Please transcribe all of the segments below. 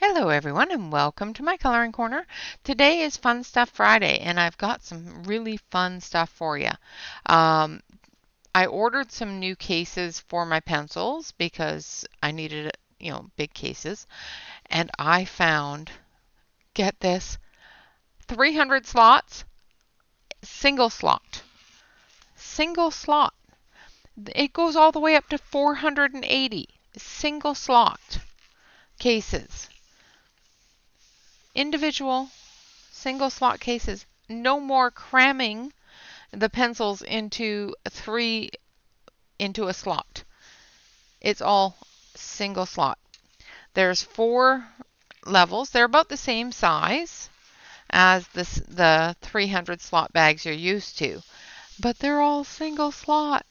Hello everyone and welcome to my coloring corner. Today is Fun Stuff Friday and I've got some really fun stuff for you. I ordered some new cases for my pencils because I needed, big cases, and I found, get this, 300 slots, single slot. Single slot. It goes all the way up to 480 single slot cases. Individual single slot cases. No more cramming the pencils into a slot. It's all single slot. There's 4 levels. They're about the same size as the 300 slot bags you're used to, but they're all single slot.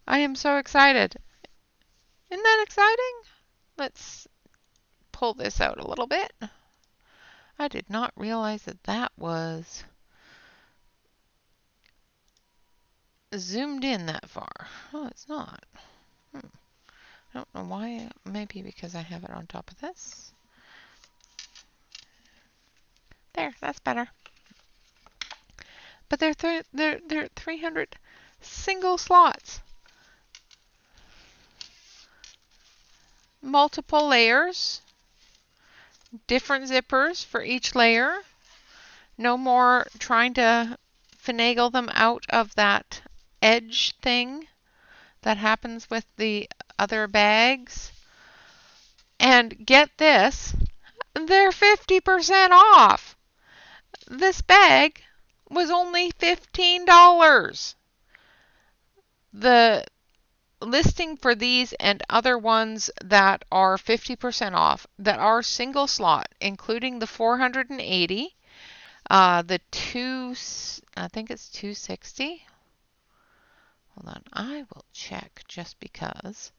I am so excited. Isn't that exciting? Let's pull this out a little bit. I did not realize that was zoomed in that far. Oh, it's not. I don't know why. Maybe because I have it on top of this. There, that's better. But they're 300 single slots. Multiple layers. Different zippers for each layer. No more trying to finagle them out of that edge thing that happens with the other bags. And get this, they're 50% off. This bag was only $15. The listing for these and other ones that are 50% off, that are single slot, including the 480, I think it's 260. Hold on, I will check just because.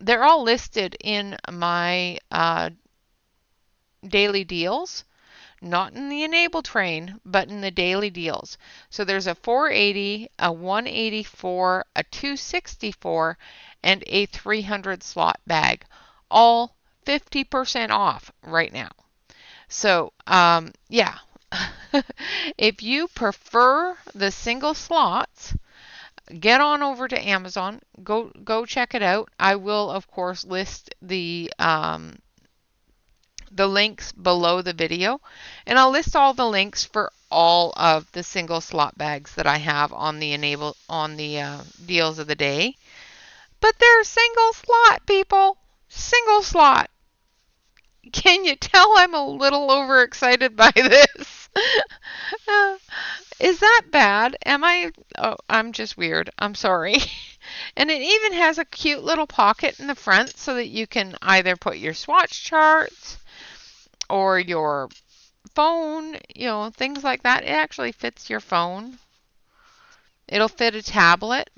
They're all listed in my daily deals, not in the enable train, but in the daily deals. So there's a 480, a 184, a 264, and a 300 slot bag, all 50% off right now. So yeah, if you prefer the single slots, get on over to Amazon. Go check it out. I will, of course, list the links below the video, and I'll list all the links for all of the single slot bags that I have on the deals of the day. But they're single slot, people. Single slot. Can you tell I'm a little overexcited by this? Is that bad? Am I? Oh, I'm just weird. I'm sorry. And it even has a cute little pocket in the front so that you can either put your swatch charts or your phone, things like that. It actually fits your phone. It'll fit a tablet.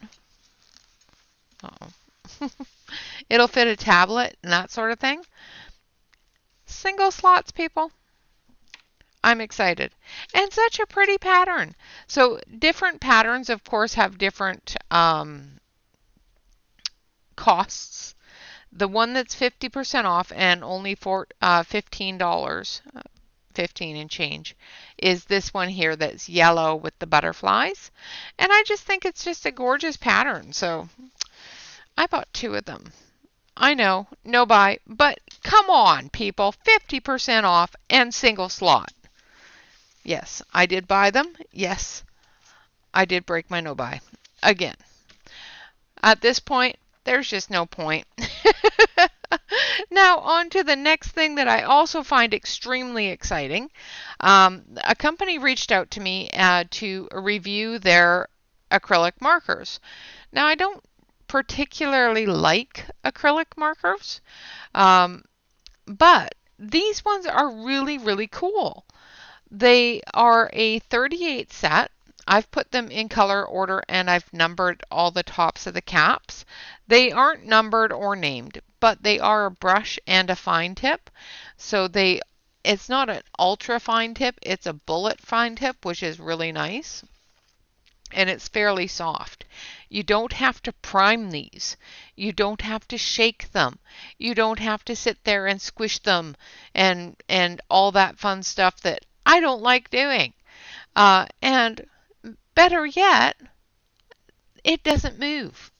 Uh-oh. It'll fit a tablet and that sort of thing. Single slots, people. I'm excited. And such a pretty pattern. So different patterns, of course, have different costs. The one that's 50% off and only for $15, 15 and change, is this one here that's yellow with the butterflies. And I just think it's just a gorgeous pattern. So I bought 2 of them. I know, no buy, but come on, people, 50% off and single slot. Yes, I did buy them. Yes, I did break my no buy again. At this point, there's just no point. Now, on to the next thing that I also find extremely exciting. A company reached out to me to review their acrylic markers. Now, I don't particularly like acrylic markers, but these ones are really, really cool. They are a 38 set. I've put them in color order and I've numbered all the tops of the caps. They aren't numbered or named, but they are a brush and a fine tip. So it's not an ultra fine tip, it's a bullet fine tip, which is really nice. and it's fairly soft. You don't have to prime these. You don't have to shake them. You don't have to sit there and squish them and all that fun stuff that I don't like doing. And better yet, it doesn't move.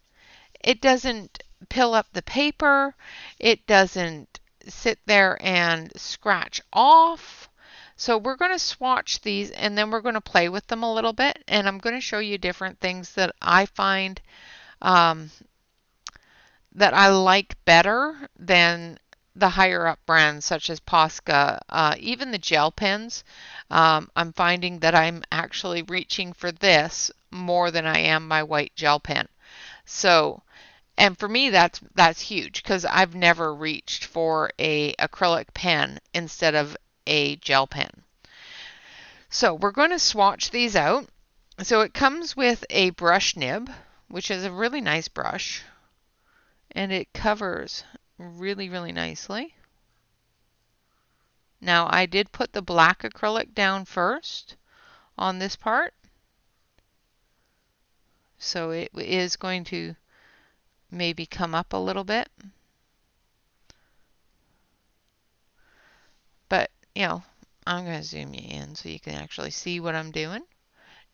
It doesn't pill up the paper. It doesn't sit there and scratch off. So we're going to swatch these and then we're going to play with them a little bit. And I'm going to show you different things that I find um, that I like better than the higher up brands such as Posca. Even the gel pens, I'm finding that I'm actually reaching for this more than I am my white gel pen. So, and for me that's huge because I've never reached for a acrylic pen instead of a gel pen. So we're going to swatch these out. So it comes with a brush nib, which is a really nice brush, and it covers really, really nicely. Now I did put the black acrylic down first on this part, so it is going to maybe come up a little bit. But, I'm going to zoom you in so you can actually see what I'm doing,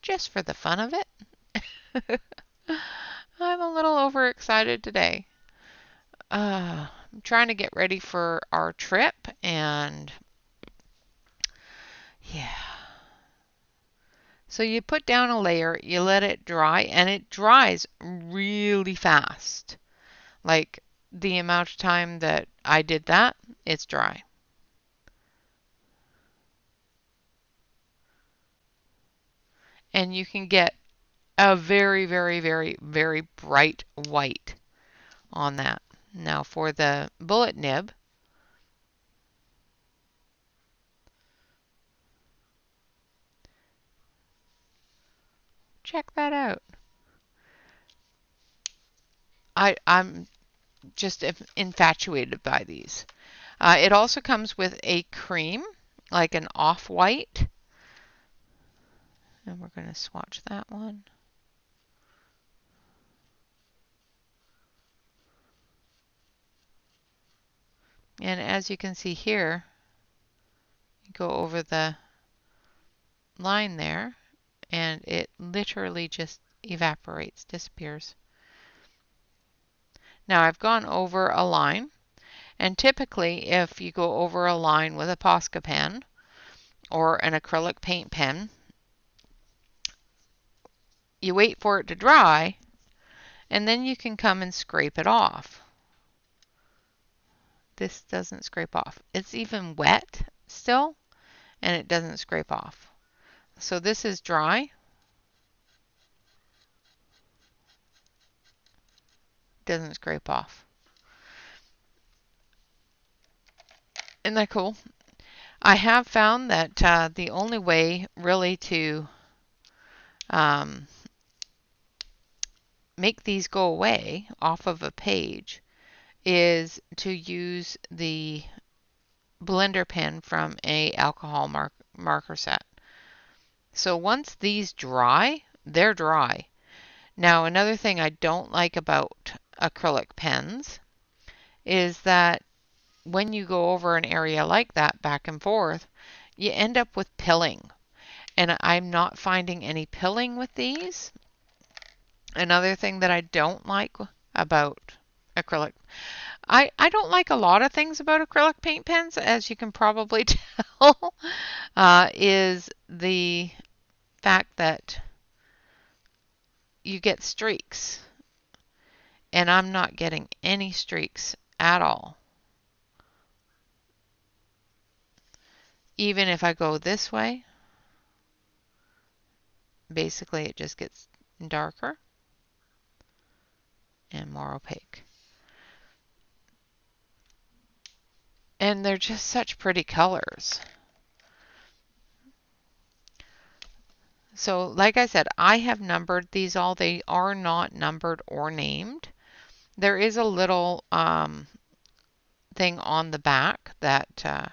just for the fun of it. I'm a little overexcited today. I'm trying to get ready for our trip, and yeah. So you put down a layer, you let it dry, and it dries really fast. Like the amount of time that I did that, it's dry. And you can get a very, very, very, very bright white on that. Now for the bullet nib, check that out. I'm just infatuated by these. It also comes with a cream, like an off-white. And we're going to swatch that one. And as you can see here, you go over the line there, and it literally just evaporates, disappears. Now I've gone over a line, and typically if you go over a line with a Posca pen or an acrylic paint pen, you wait for it to dry, and then you can come and scrape it off. This doesn't scrape off. It's even wet still, and it doesn't scrape off. So this is dry. Doesn't scrape off. Isn't that cool? I have found that the only way really to make these go away off of a page is to use the blender pen from a alcohol marker set. So once these dry, they're dry. Now another thing I don't like about acrylic pens is that when you go over an area like that back and forth, you end up with pilling. And I'm not finding any pilling with these. Another thing that I don't like about acrylic, I don't like a lot of things about acrylic paint pens, as you can probably tell, is the fact that you get streaks. And I'm not getting any streaks at all. Even if I go this way, basically it just gets darker and more opaque. And they're just such pretty colors. So like I said, I have numbered these all. They are not numbered or named. There is a little thing on the back that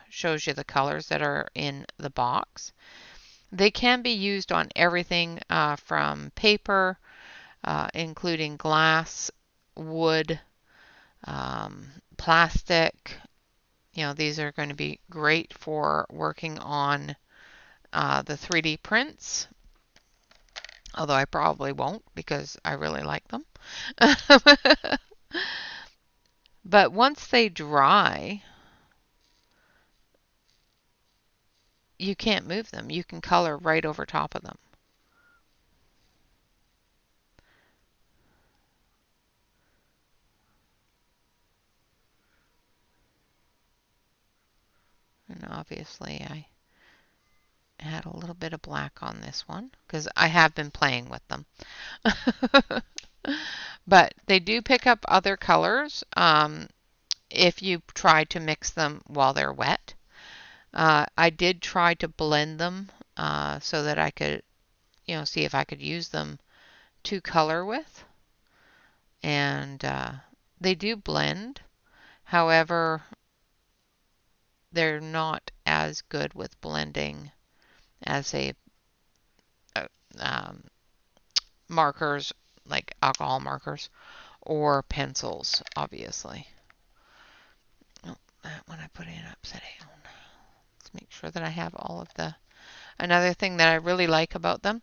shows you the colors that are in the box. They can be used on everything from paper, including glass, wood, plastic. You know, these are going to be great for working on the 3D prints, although I probably won't because I really like them. But once they dry, you can't move them. You can color right over top of them. And obviously I had a little bit of black on this one because I have been playing with them. But they do pick up other colors if you try to mix them while they're wet. I did try to blend them so that I could, see if I could use them to color with. And they do blend. However, they're not as good with blending as um, markers, like alcohol markers, or pencils, obviously. Oh, that one I put in upside down. Let's make sure that I have all of the... Another thing that I really like about them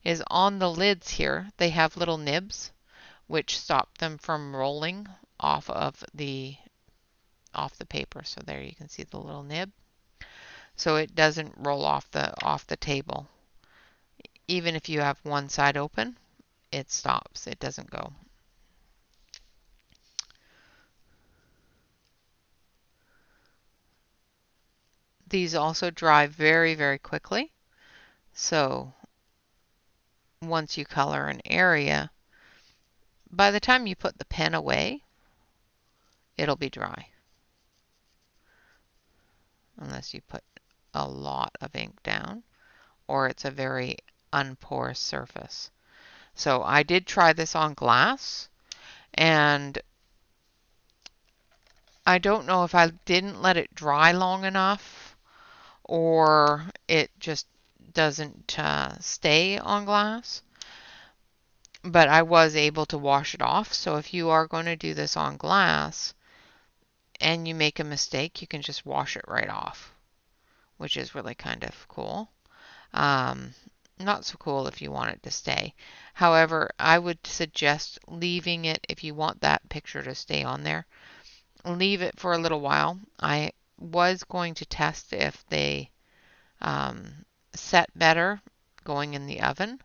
is on the lids here, they have little nibs which stop them from rolling off the paper. So there you can see the little nib. So it doesn't roll off the table. Even if you have one side open, it stops. It doesn't go. These also dry very, very quickly. So once you color an area, by the time you put the pen away, it'll be dry. Unless you put a lot of ink down, or it's a very unporous surface. So I did try this on glass, and I don't know if I didn't let it dry long enough or it just doesn't stay on glass. But I was able to wash it off. So if you are going to do this on glass and you make a mistake, you can just wash it right off, which is really kind of cool. Not so cool if you want it to stay. However, I would suggest leaving it if you want that picture to stay on there. Leave it for a little while. I was going to test if they set better going in the oven.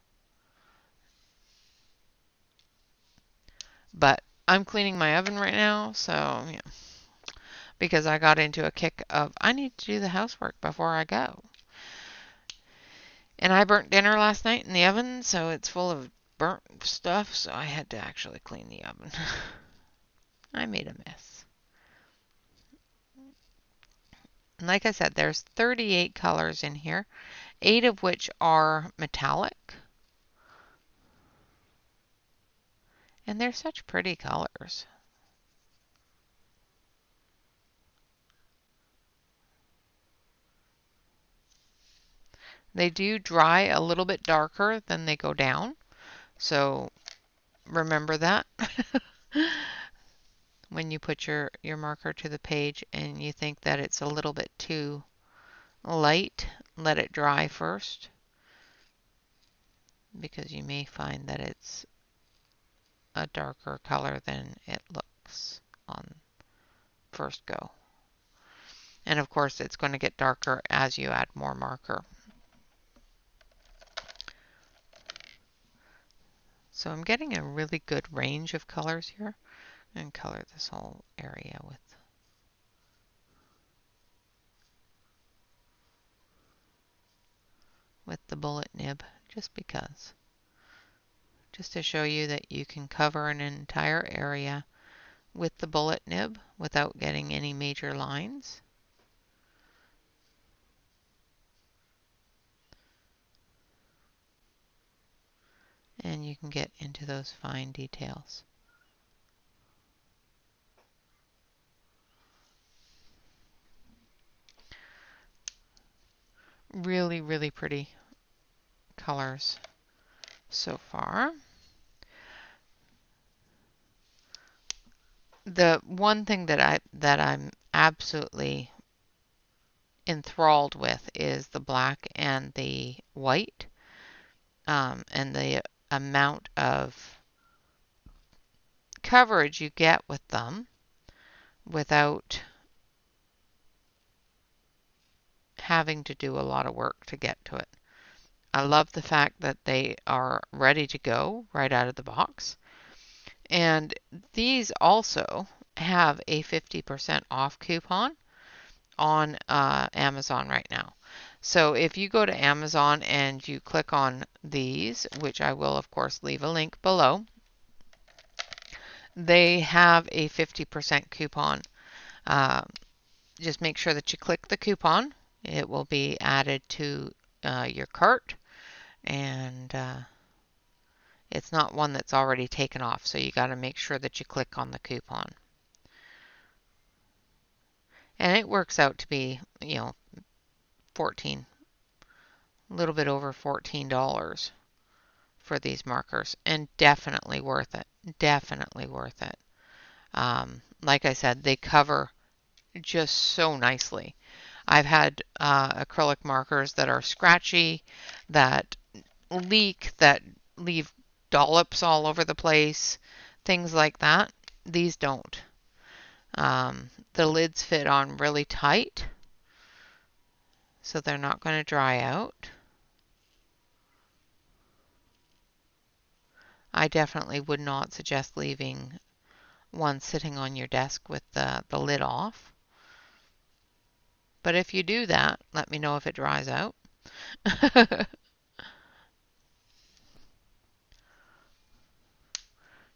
But I'm cleaning my oven right now, so yeah, because I got into a kick of I need to do the housework before I go. And I burnt dinner last night in the oven, so it's full of burnt stuff, so I had to actually clean the oven. I made a mess. And like I said, there's 38 colors in here, 8 of which are metallic. And they're such pretty colors. They do dry a little bit darker than they go down, so remember that. When you put your marker to the page and you think that it's a little bit too light, let it dry first, because you may find that it's a darker color than it looks on first go. And of course it's going to get darker as you add more marker. So I'm getting a really good range of colors here, and color this whole area with the bullet nib, just because. Just to show you that you can cover an entire area with the bullet nib without getting any major lines. And you can get into those fine details. Really, really pretty. colors so far. The one thing that I'm absolutely enthralled with is the black and the white, and the amount of coverage you get with them without having to do a lot of work to get to it. I love the fact that they are ready to go right out of the box. And these also have a 50% off coupon on Amazon right now. So if you go to Amazon and you click on these, which I will of course leave a link below, they have a 50% coupon. Just make sure that you click the coupon. It will be added to your cart, and it's not one that's already taken off, so you got to make sure that you click on the coupon. And it works out to be, 14, a little bit over $14 for these markers, and definitely worth it. Definitely worth it. Like I said, they cover just so nicely. I've had acrylic markers that are scratchy, that leak, that leave dollops all over the place, things like that. These don't. The lids fit on really tight, so they're not going to dry out. I definitely would not suggest leaving one sitting on your desk with the lid off. But if you do that, let me know if it dries out.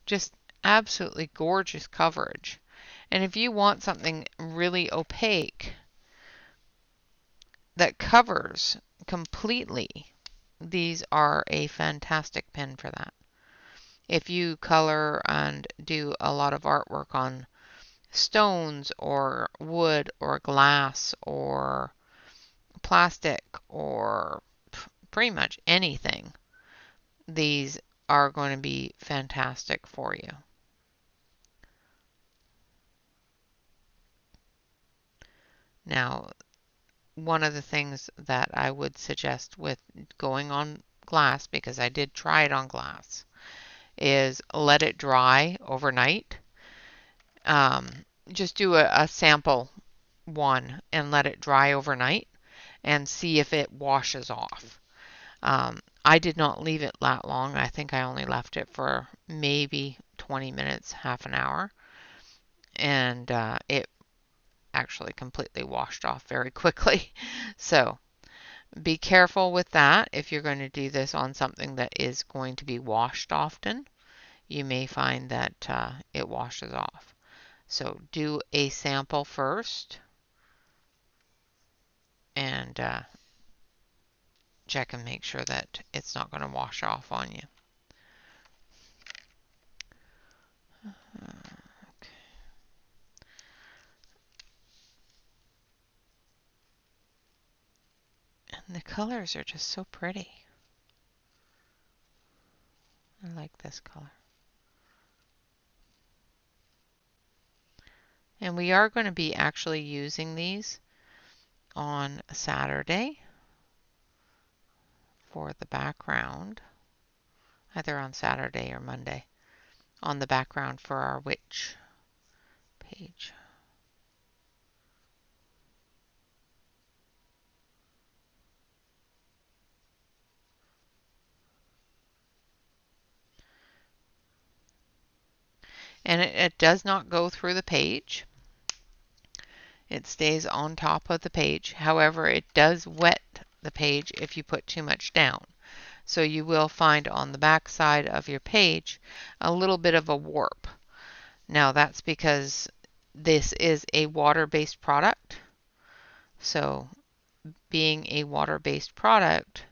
Just absolutely gorgeous coverage. And if you want something really opaque that covers completely, these are a fantastic pen for that. If you color and do a lot of artwork on stones or wood or glass or plastic or pretty much anything, these are going to be fantastic for you. Now, one of the things that I would suggest with going on glass, because I did try it on glass, is let it dry overnight. Just do a sample one and let it dry overnight and see if it washes off. I did not leave it that long. I think I only left it for maybe 20 minutes, half an hour, and it actually completely washed off very quickly. So be careful with that. If you're going to do this on something that is going to be washed often, you may find that it washes off. So do a sample first and check and make sure that it's not going to wash off on you. Okay. And the colors are just so pretty. I like this color. And we are going to be actually using these on Saturday for the background, either on Saturday or Monday, on the background for our witch page. And it does not go through the page. It stays on top of the page. However, it does wet the page if you put too much down. So you will find on the back side of your page a little bit of a warp. Now that's because this is a water-based product. So being a water-based product,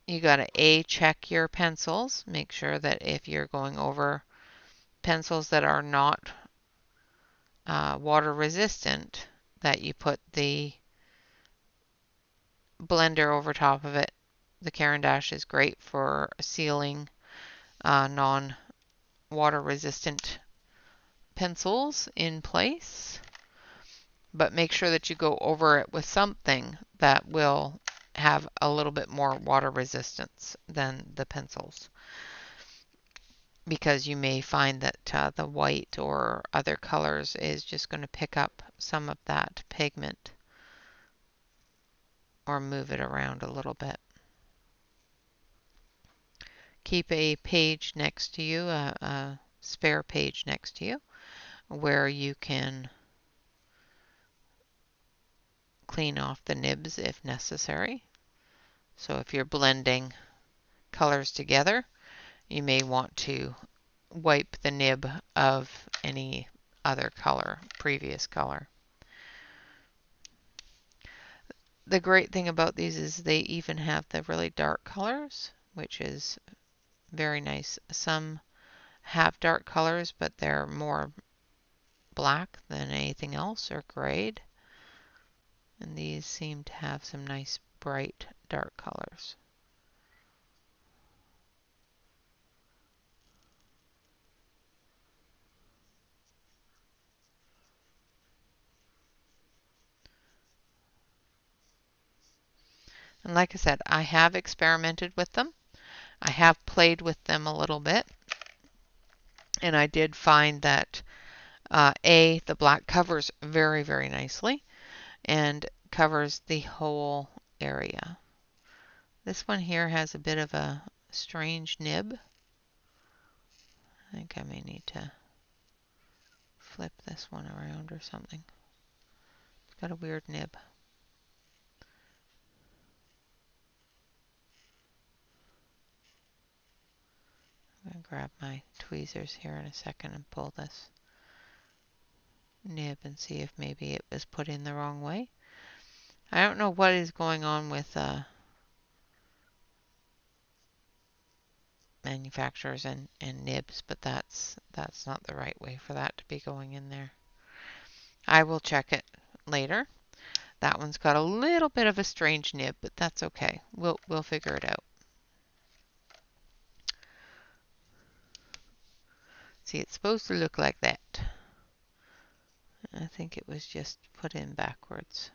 you got to check your pencils. Make sure that if you're going over pencils that are not water resistant, that you put the blender over top of it. The Caran d'Ache is great for sealing non-water resistant pencils in place, but make sure that you go over it with something that will have a little bit more water resistance than the pencils, because you may find that the white or other colors is just going to pick up some of that pigment or move it around a little bit. Keep a page next to you, a spare page next to you, where you can clean off the nibs if necessary. So if you're blending colors together, you may want to wipe the nib of any other color, previous color. The great thing about these is they even have the really dark colors, which is very nice. Some have dark colors, but they're more black than anything else, or grayed. And these seem to have some nice bright dark colors. And like I said, I have experimented with them. I have played with them a little bit. And I did find that the black covers very, very nicely and covers the whole area. This one here has a bit of a strange nib. I think I may need to flip this one around or something. It's got a weird nib. I'm going to grab my tweezers here in a second and pull this nib and see if maybe it was put in the wrong way. I don't know what is going on with manufacturers and nibs, but that's not the right way for that to be going in there. I will check it later. That one's got a little bit of a strange nib, but that's okay. We'll figure it out. See, it's supposed to look like that. I think it was just put in backwards.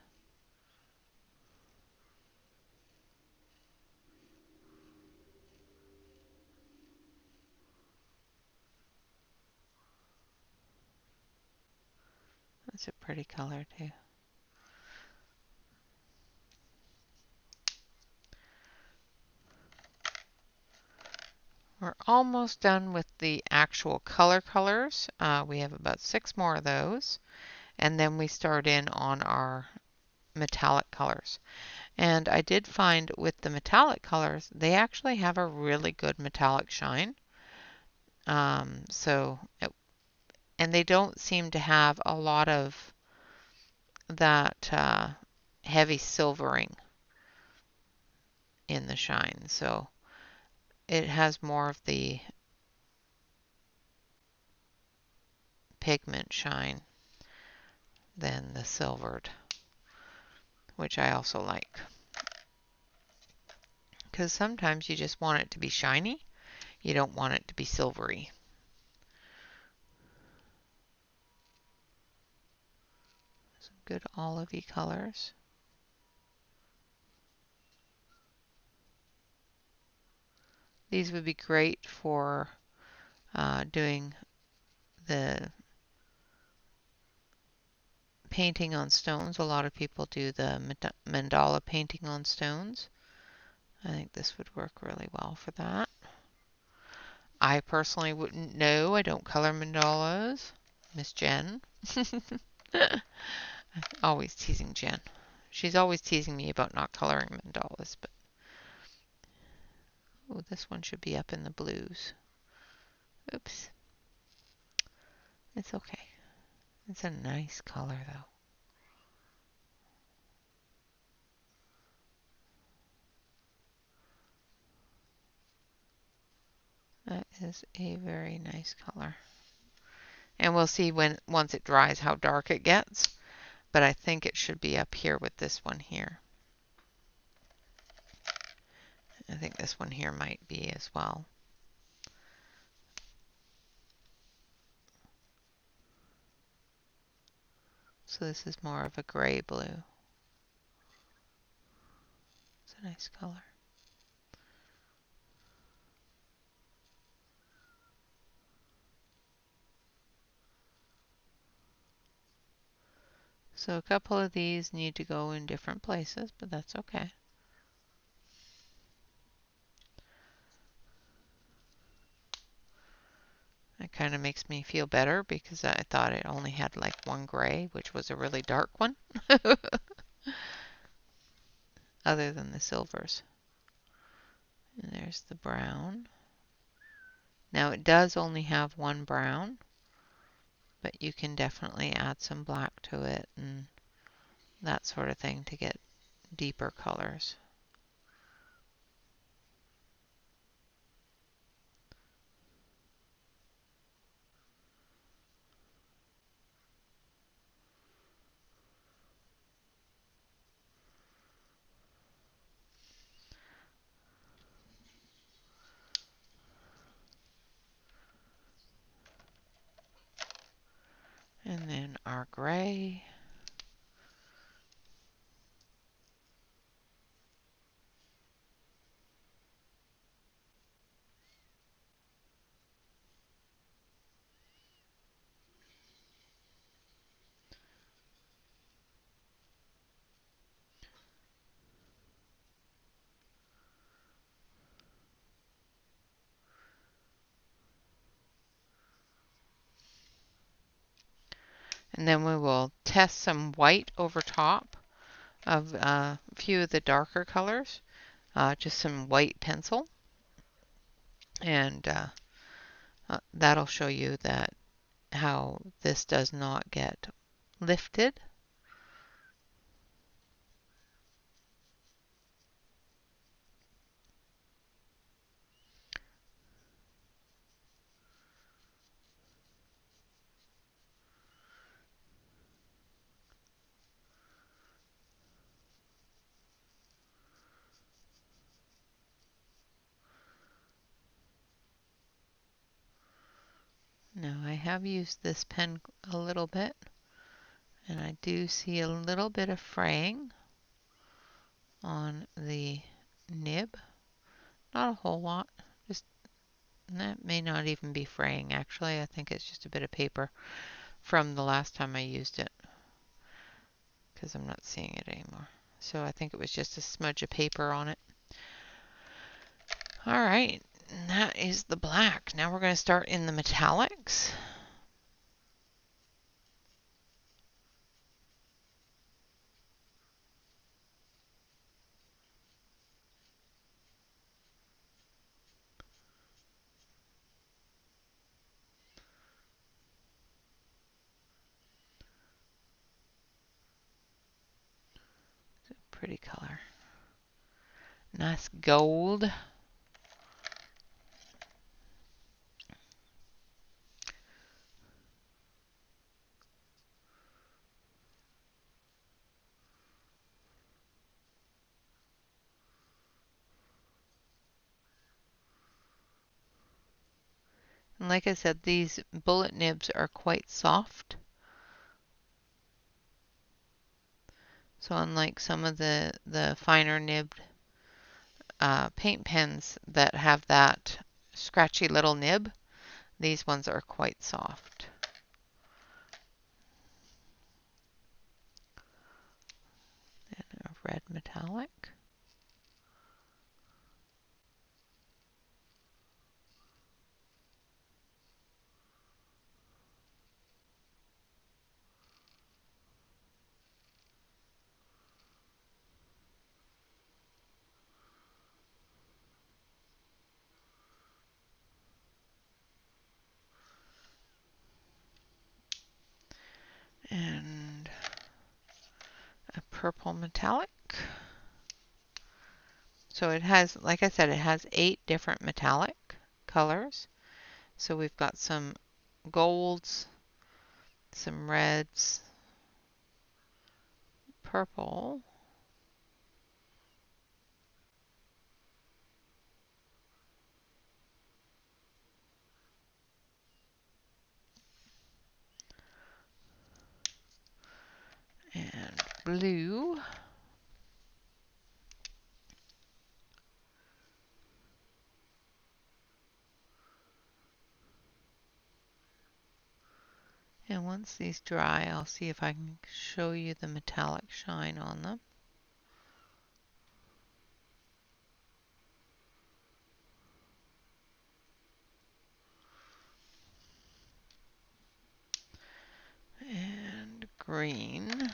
That's a pretty color too. We're almost done with the actual colors. We have about 6 more of those, and then we start in on our metallic colors. And I did find with the metallic colors, they actually have a really good metallic shine. And they don't seem to have a lot of that heavy silvering in the shine. So it has more of the pigment shine than the silvered, which I also like. Because sometimes you just want it to be shiny. You don't want it to be silvery. Some good olivey colors. These would be great for doing the painting on stones. A lot of people do the mandala painting on stones. I think this would work really well for that. I personally wouldn't know. I don't color mandalas. Miss Jen. Always teasing Jen. She's always teasing me about not coloring mandalas, but oh, this one should be up in the blues. Oops. It's okay. It's a nice color though. That is a very nice color. And we'll see once it dries how dark it gets, but I think it should be up here with this one here. I think this one here might be as well. So this is more of a gray blue. It's a nice color. So a couple of these need to go in different places, but that's okay. It kind of makes me feel better because I thought it only had like one gray, which was a really dark one, other than the silvers. And there's the brown. Now it does only have one brown, but you can definitely add some black to it and that sort of thing to get deeper colors. And then our gray. And then we will test some white over top of a few of the darker colors, just some white pencil. And that'll show you that how this does not get lifted. Now I have used this pen a little bit, and I do see a little bit of fraying on the nib. Not a whole lot, just that may not even be fraying actually. I think it's just a bit of paper from the last time I used it, because I'm not seeing it anymore. So I think it was just a smudge of paper on it. All right, and that is the black. Now we're going to start in the metallics. Pretty color. Nice gold. And like I said, these bullet nibs are quite soft. So unlike some of the finer nibbed paint pens that have that scratchy little nib, these ones are quite soft. And a red metallic. And a purple metallic. So it has, like I said, it has 8 different metallic colors. So we've got some golds, some reds, purple, And blue. And once these dry, I'll see if I can show you the metallic shine on them. And green.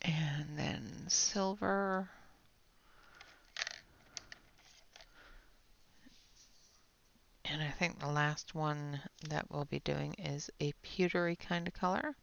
And then silver. And I think the last one that we'll be doing is a pewtery kind of color.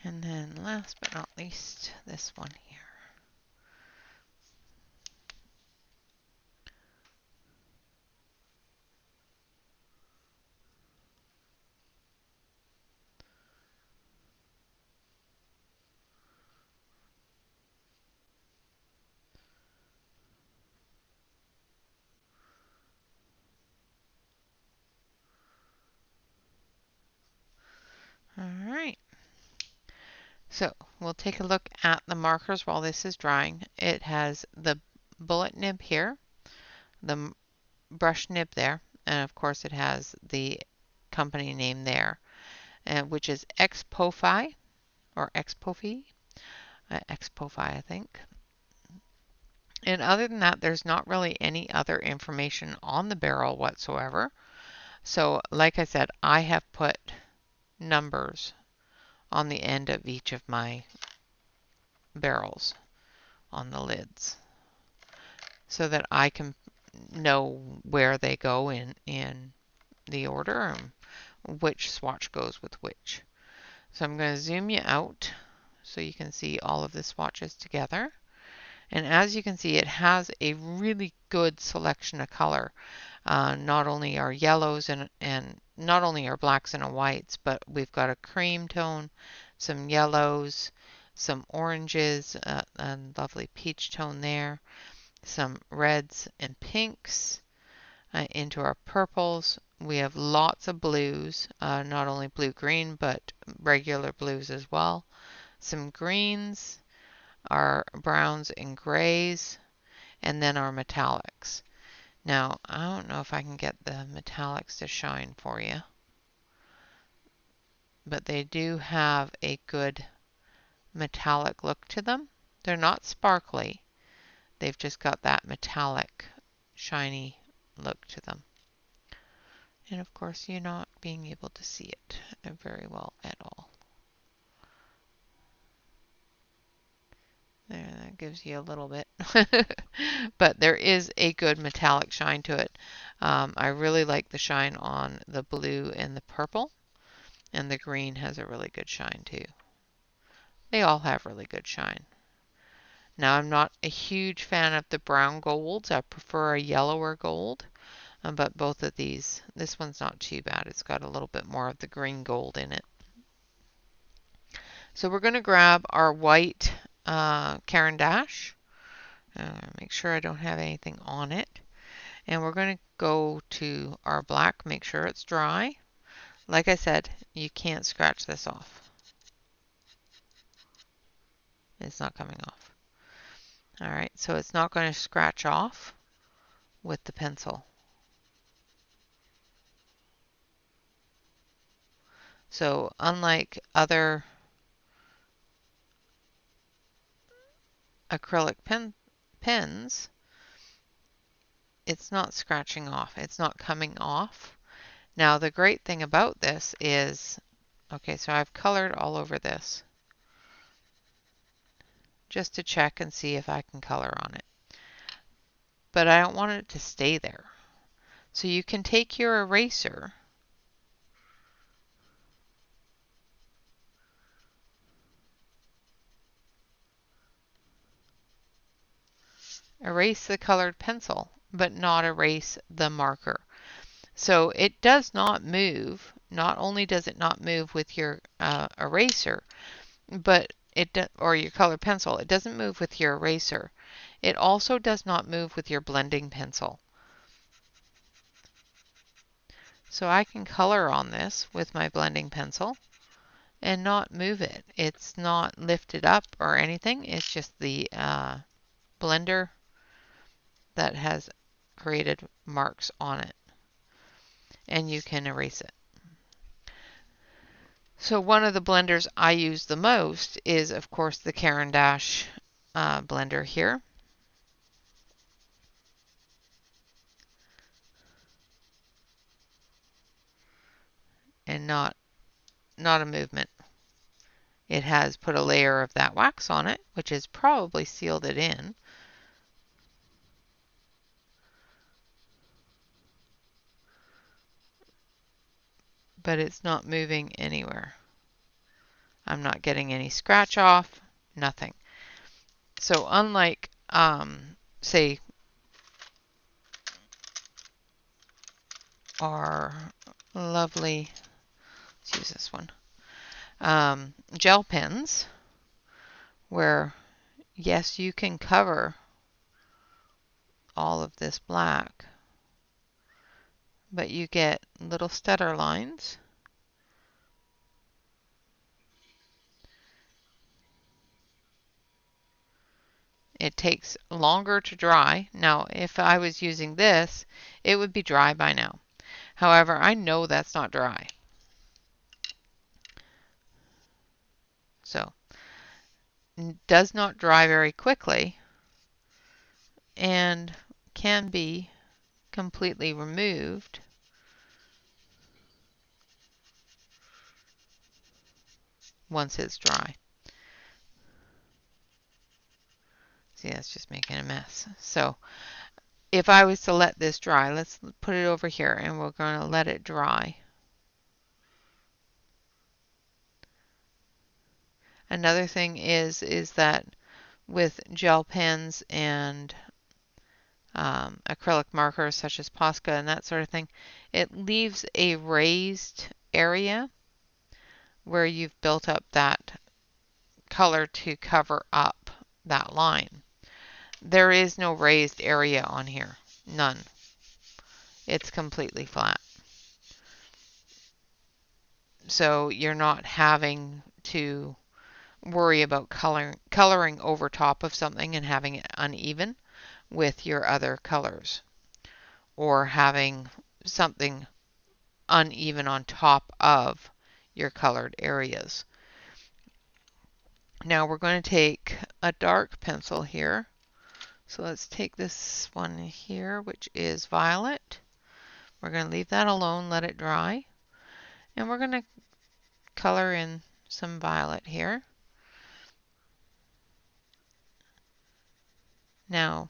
And then last but not least, this one here. All right. So we'll take a look at the markers while this is drying. It has the bullet nib here, the brush nib there, and of course it has the company name there, which is Expofi or Expofi, Expofi I think. And other than that, there's not really any other information on the barrel whatsoever. So like I said, I have put numbers on the end of each of my barrels on the lids so that I can know where they go in the order and which swatch goes with which. So I'm going to zoom you out so you can see all of the swatches together. And as you can see, it has a really good selection of color. Not only our yellows and not only our blacks and our whites, but we've got a cream tone, some yellows, some oranges, a lovely peach tone there, some reds and pinks, into our purples. We have lots of blues, not only blue-green, but regular blues as well. Some greens, our browns and grays, and then our metallics. Now, I don't know if I can get the metallics to shine for you, but they do have a good metallic look to them. They're not sparkly. They've just got that metallic, shiny look to them. And of course, you're not being able to see it very well at all. There, that gives you a little bit. But there is a good metallic shine to it. I really like the shine on the blue and the purple. And the green has a really good shine too. They all have really good shine. Now, I'm not a huge fan of the brown golds. I prefer a yellower gold. But both of these, this one's not too bad. It's got a little bit more of the green gold in it. So we're going to grab our white Caran d'Ache. Make sure I don't have anything on it. And we're going to go to our black, make sure it's dry. Like I said, you can't scratch this off. It's not coming off. All right, so it's not going to scratch off with the pencil. So unlike other acrylic pens, it's not scratching off. It's not coming off. Now the great thing about this is Okay, so I've colored all over this just to check and see if I can color on it. But I don't want it to stay there. So you can take your eraser erase the colored pencil, but not erase the marker. So it does not move. Not only does it not move with your eraser, but or your colored pencil, it doesn't move with your eraser. It also does not move with your blending pencil. So I can color on this with my blending pencil and not move it. It's not lifted up or anything. It's just the blender that has created marks on it, and you can erase it. So one of the blenders I use the most is, of course, the Caran d'Ache blender here. And not a movement. It has put a layer of that wax on it, which has probably sealed it in. But it's not moving anywhere. I'm not getting any scratch off, nothing. So unlike, say, our lovely, let's use this one, gel pens, where yes, you can cover all of this black, but you get little stutter lines. It takes longer to dry. Now, if I was using this, it would be dry by now. However, I know that's not dry. So, it does not dry very quickly and can be completely removed once it's dry. See, that's just making a mess. So, if I was to let this dry, let's put it over here and we're going to let it dry. Another thing is that with gel pens and acrylic markers such as Posca and that sort of thing, it leaves a raised area where you've built up that color to cover up that line. There is no raised area on here. None. It's completely flat. So you're not having to worry about coloring over top of something and having it uneven with your other colors, or having something uneven on top of your colored areas. Now we're going to take a dark pencil here. So let's take this one here, which is violet. We're going to leave that alone, let it dry. And we're going to color in some violet here. Now,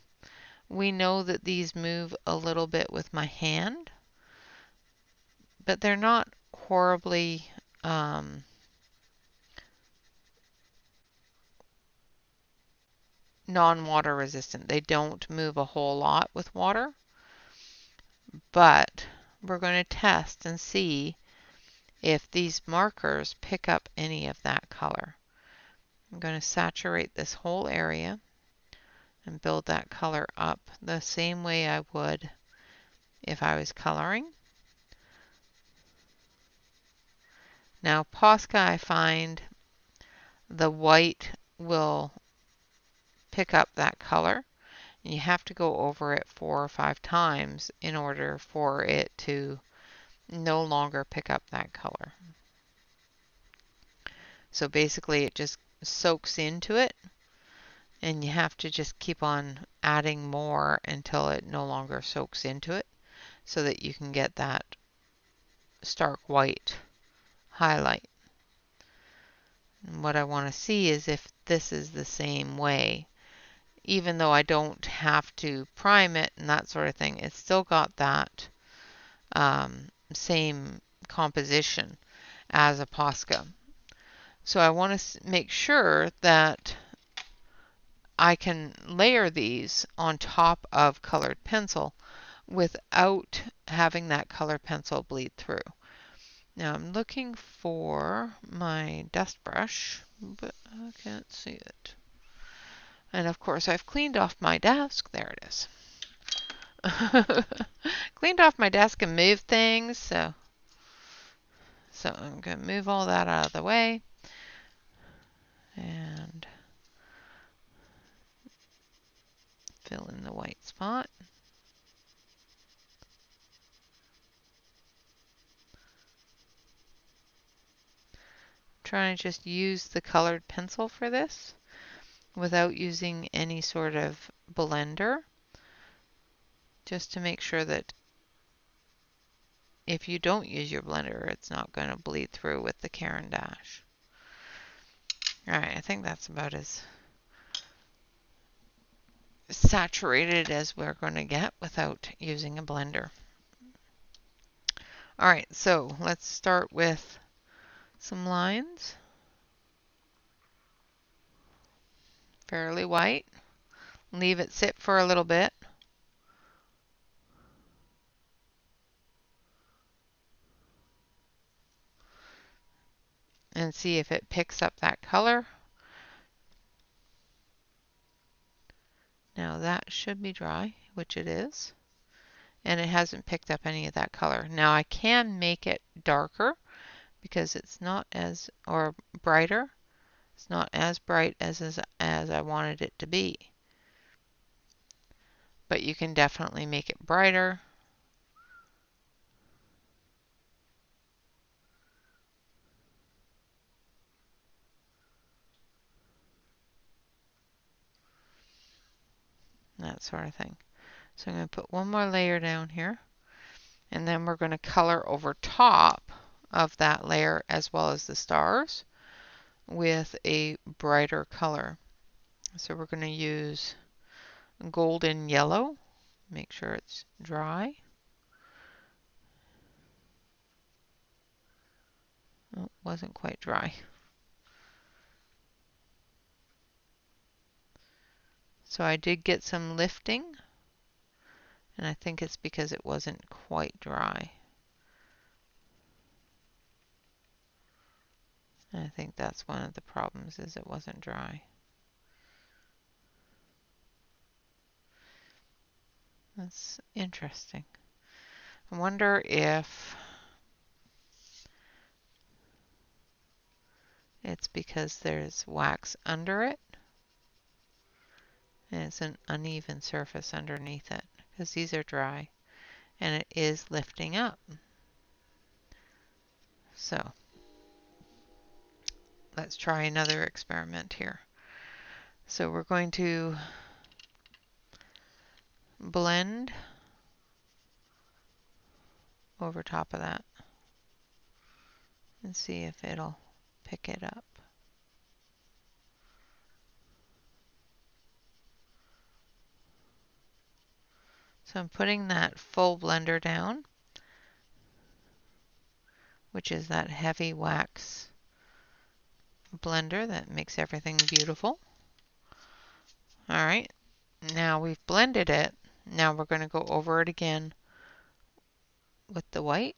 we know that these move a little bit with my hand, but they're not horribly non-water resistant. They don't move a whole lot with water, but we're going to test and see if these markers pick up any of that color. I'm going to saturate this whole area and build that color up the same way I would if I was coloring. Now Posca, I find the white will pick up that color. And you have to go over it 4 or 5 times in order for it to no longer pick up that color. So basically it just soaks into it, and you have to just keep on adding more until it no longer soaks into it, so that you can get that stark white highlight. And what I want to see is if this is the same way. Even though I don't have to prime it and that sort of thing, it's still got that same composition as a Posca. So I want to make sure that I can layer these on top of colored pencil without having that colored pencil bleed through. Now I'm looking for my dust brush, but I can't see it. And of course I've cleaned off my desk. There it is. Cleaned off my desk and moved things, so I'm going to move all that out of the way and fill in the white spot. Trying to just use the colored pencil for this without using any sort of blender, just to make sure that if you don't use your blender, it's not going to bleed through with the Caran d'Ache. Alright, I think that's about as saturated as we're going to get without using a blender. Alright, so let's start with some lines. Fairly white. Leave it sit for a little bit. And see if it picks up that color. Now that should be dry, which it is. And it hasn't picked up any of that color. Now I can make it darker because it's not as, or brighter. It's not as bright as I wanted it to be. But you can definitely make it brighter. That sort of thing. So I'm going to put one more layer down here. And then we're going to color over top of that layer as well as the stars with a brighter color. So we're going to use golden yellow. Make sure it's dry. Oh, it wasn't quite dry. So I did get some lifting, and I think it's because it wasn't quite dry. And I think that's one of the problems, is it wasn't dry. That's interesting. I wonder if it's because there's wax under it and it's an uneven surface underneath it, because these are dry and it is lifting up. So let's try another experiment here. So we're going to blend over top of that and see if it'll pick it up. So I'm putting that full blender down, which is that heavy wax blender that makes everything beautiful. Alright, now we've blended it. Now we're going to go over it again with the white.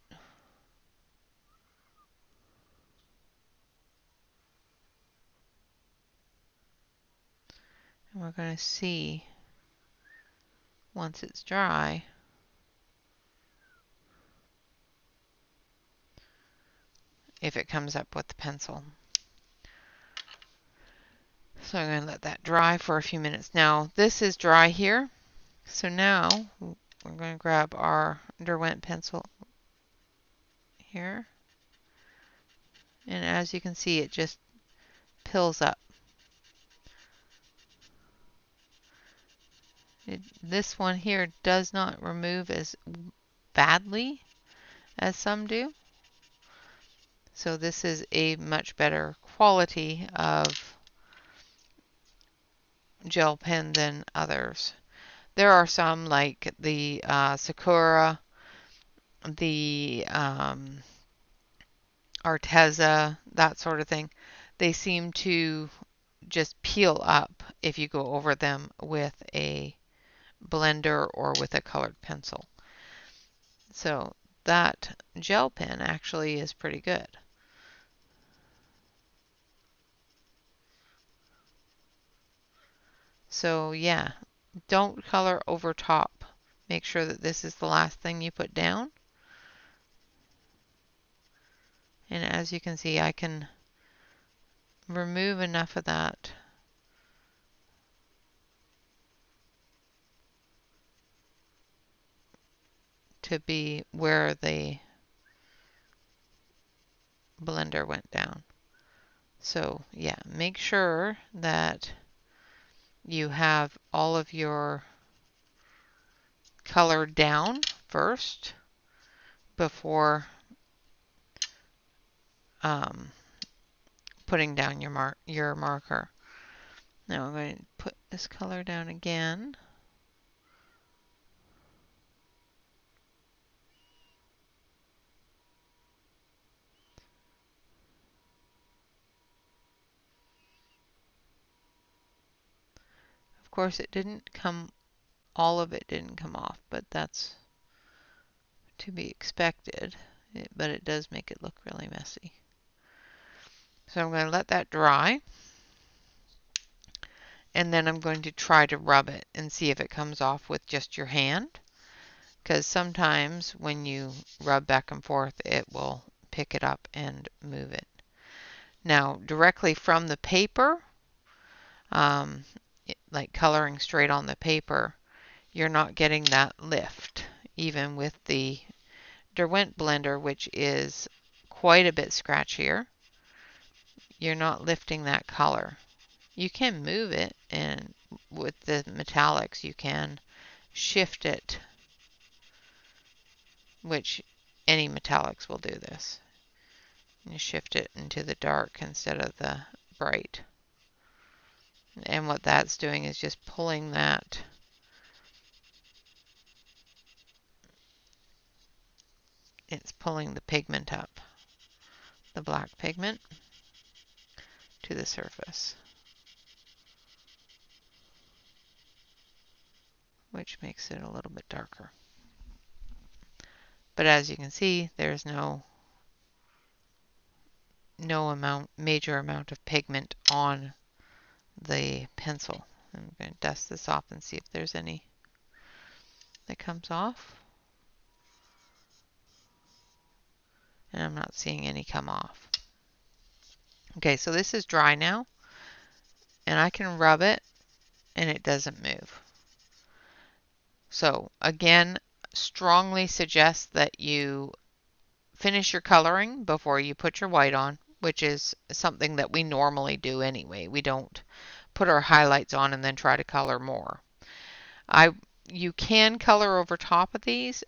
And we're going to see, once it's dry, if it comes up with the pencil. So I'm going to let that dry for a few minutes. Now this is dry here. So now we're going to grab our Derwent pencil here. And as you can see, it just pills up. This one here does not remove as badly as some do. So this is a much better quality of gel pen than others. There are some like the Sakura, the Arteza, that sort of thing. They seem to just peel up if you go over them with a blender or with a colored pencil. So that gel pen actually is pretty good. So yeah, don't color over top. Make sure that this is the last thing you put down. And as you can see, I can remove enough of that to be where the blender went down. So yeah, make sure that you have all of your color down first before putting down your marker. Now I'm going to put this color down again. Of course, it didn't come, all of it didn't come off, but that's to be expected. But it does make it look really messy. So I'm going to let that dry. And then I'm going to try to rub it and see if it comes off with just your hand. Because sometimes when you rub back and forth, it will pick it up and move it. Now, directly from the paper, like coloring straight on the paper, you're not getting that lift, even with the Derwent blender, which is quite a bit scratchier. You're not lifting that color. You can move it, and with the metallics, you can shift it, which any metallics will do this. You shift it into the dark instead of the bright. And what that's doing is just pulling that it's pulling the pigment up, the black pigment, to the surface, which makes it a little bit darker. But as you can see, there's no major amount of pigment on the pencil. I'm going to dust this off and see if there's any that comes off. And I'm not seeing any come off. Okay, so this is dry now, and I can rub it and it doesn't move. So again, strongly suggest that you finish your coloring before you put your white on, which is something that we normally do anyway. We don't put our highlights on and then try to color more. You can color over top of these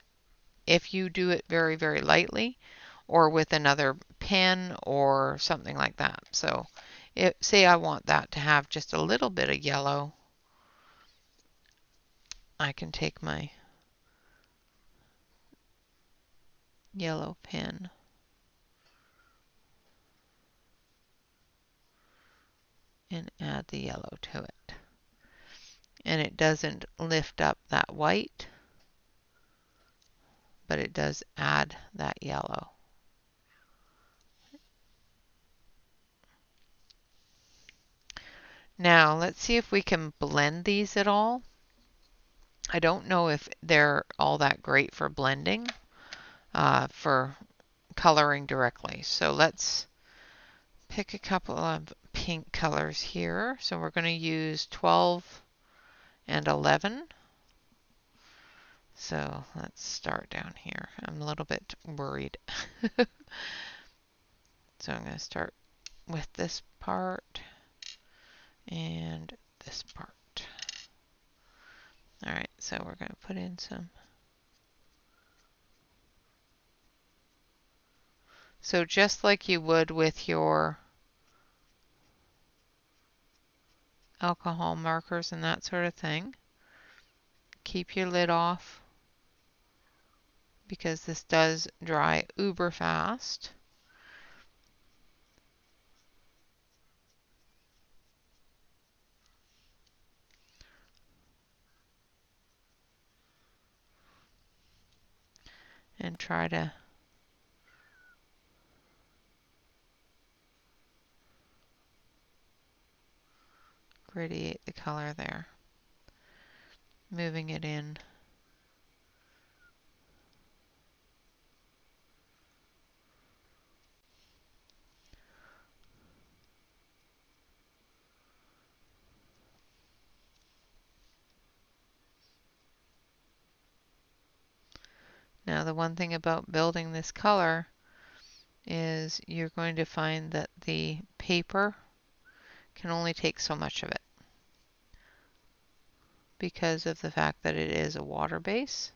if you do it very, very lightly or with another pen or something like that. So say I want that to have just a little bit of yellow, I can take my yellow pen and add the yellow to it. And it doesn't lift up that white, but it does add that yellow. Now let's see if we can blend these at all. I don't know if they're all that great for blending, for coloring directly. So let's pick a couple of pink colors here. So we're going to use 12 and 11. So let's start down here. I'm a little bit worried. So I'm going to start with this part and this part. All right, so we're going to put in some So just like you would with your alcohol markers and that sort of thing, keep your lid off because this does dry uber fast. And try to gradiate the color there, moving it in. Now the one thing about building this color is you're going to find that the paper can only take so much of it because of the fact that it is a water base.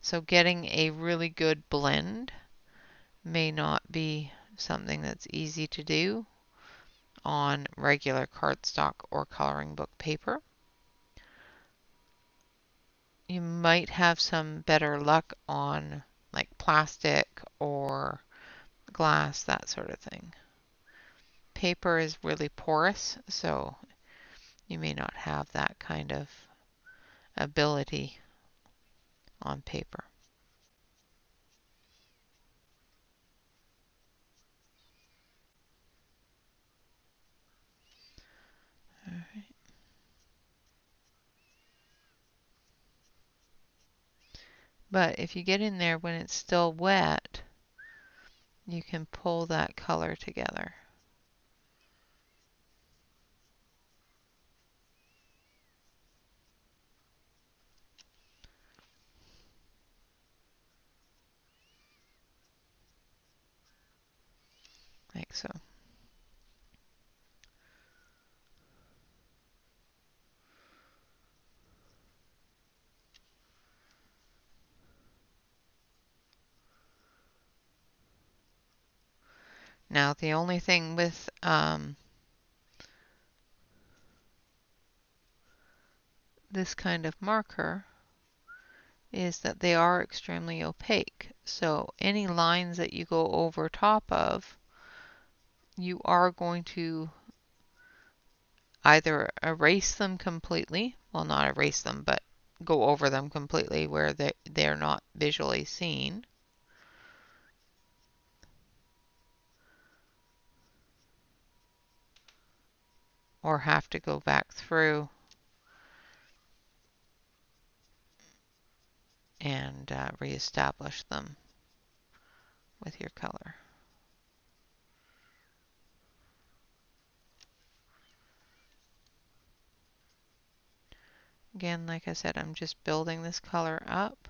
So getting a really good blend may not be something that's easy to do on regular cardstock or coloring book paper. You might have some better luck on like plastic or glass, that sort of thing. Paper is really porous, so you may not have that kind of ability on paper. All right. But if you get in there when it's still wet, you can pull that color together. Like so. Now the only thing with this kind of marker is that they are extremely opaque. So any lines that you go over top of, you are going to either erase them completely, well not erase them, but go over them completely where they're not visually seen. Or have to go back through and reestablish them with your color. Again, like I said, I'm just building this color up.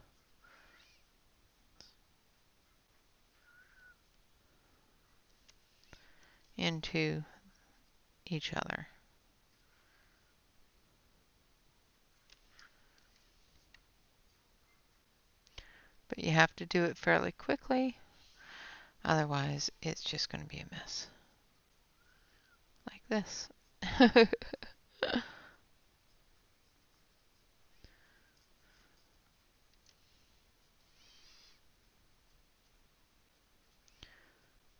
Into each other. But you have to do it fairly quickly, otherwise it's just going to be a mess. Like this.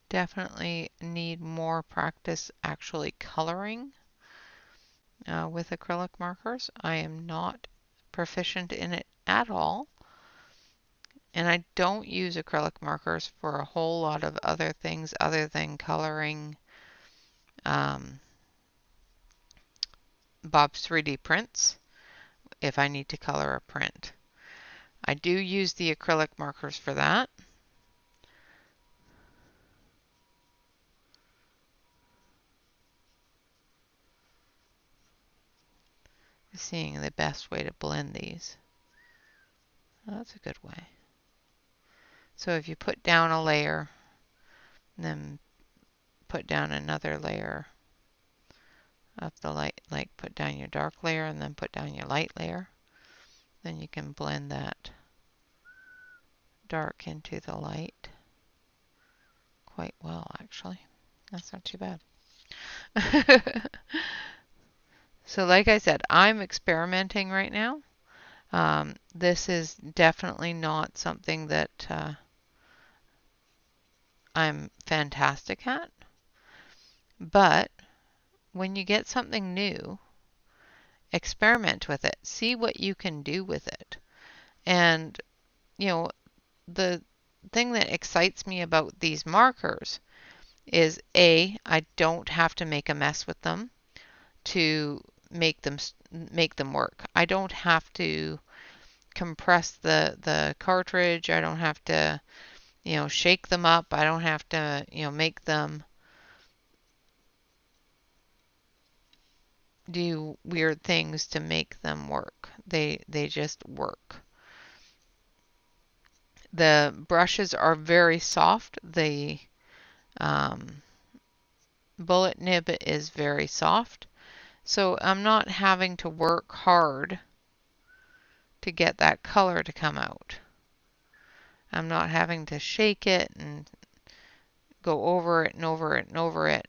Definitely need more practice actually coloring with acrylic markers. I am not proficient in it at all. And I don't use acrylic markers for a whole lot of other things other than coloring Bob's 3D prints if I need to color a print. I do use the acrylic markers for that. Seeing the best way to blend these. Well, that's a good way. So if you put down a layer, then put down another layer of the light, like put down your dark layer and then put down your light layer, then you can blend that dark into the light actually. That's not too bad. So like I said, I'm experimenting right now. This is definitely not something that I'm fantastic at. But when you get something new, experiment with it. See what you can do with it. And, you know, the thing that excites me about these markers is I don't have to make a mess with them to make them work. I don't have to compress the cartridge. I don't have to, shake them up. I don't have to, make them do weird things to make them work. They just work. The brushes are very soft. The bullet nib is very soft. So I'm not having to work hard to get that color to come out. I'm not having to shake it and go over it and over it and over it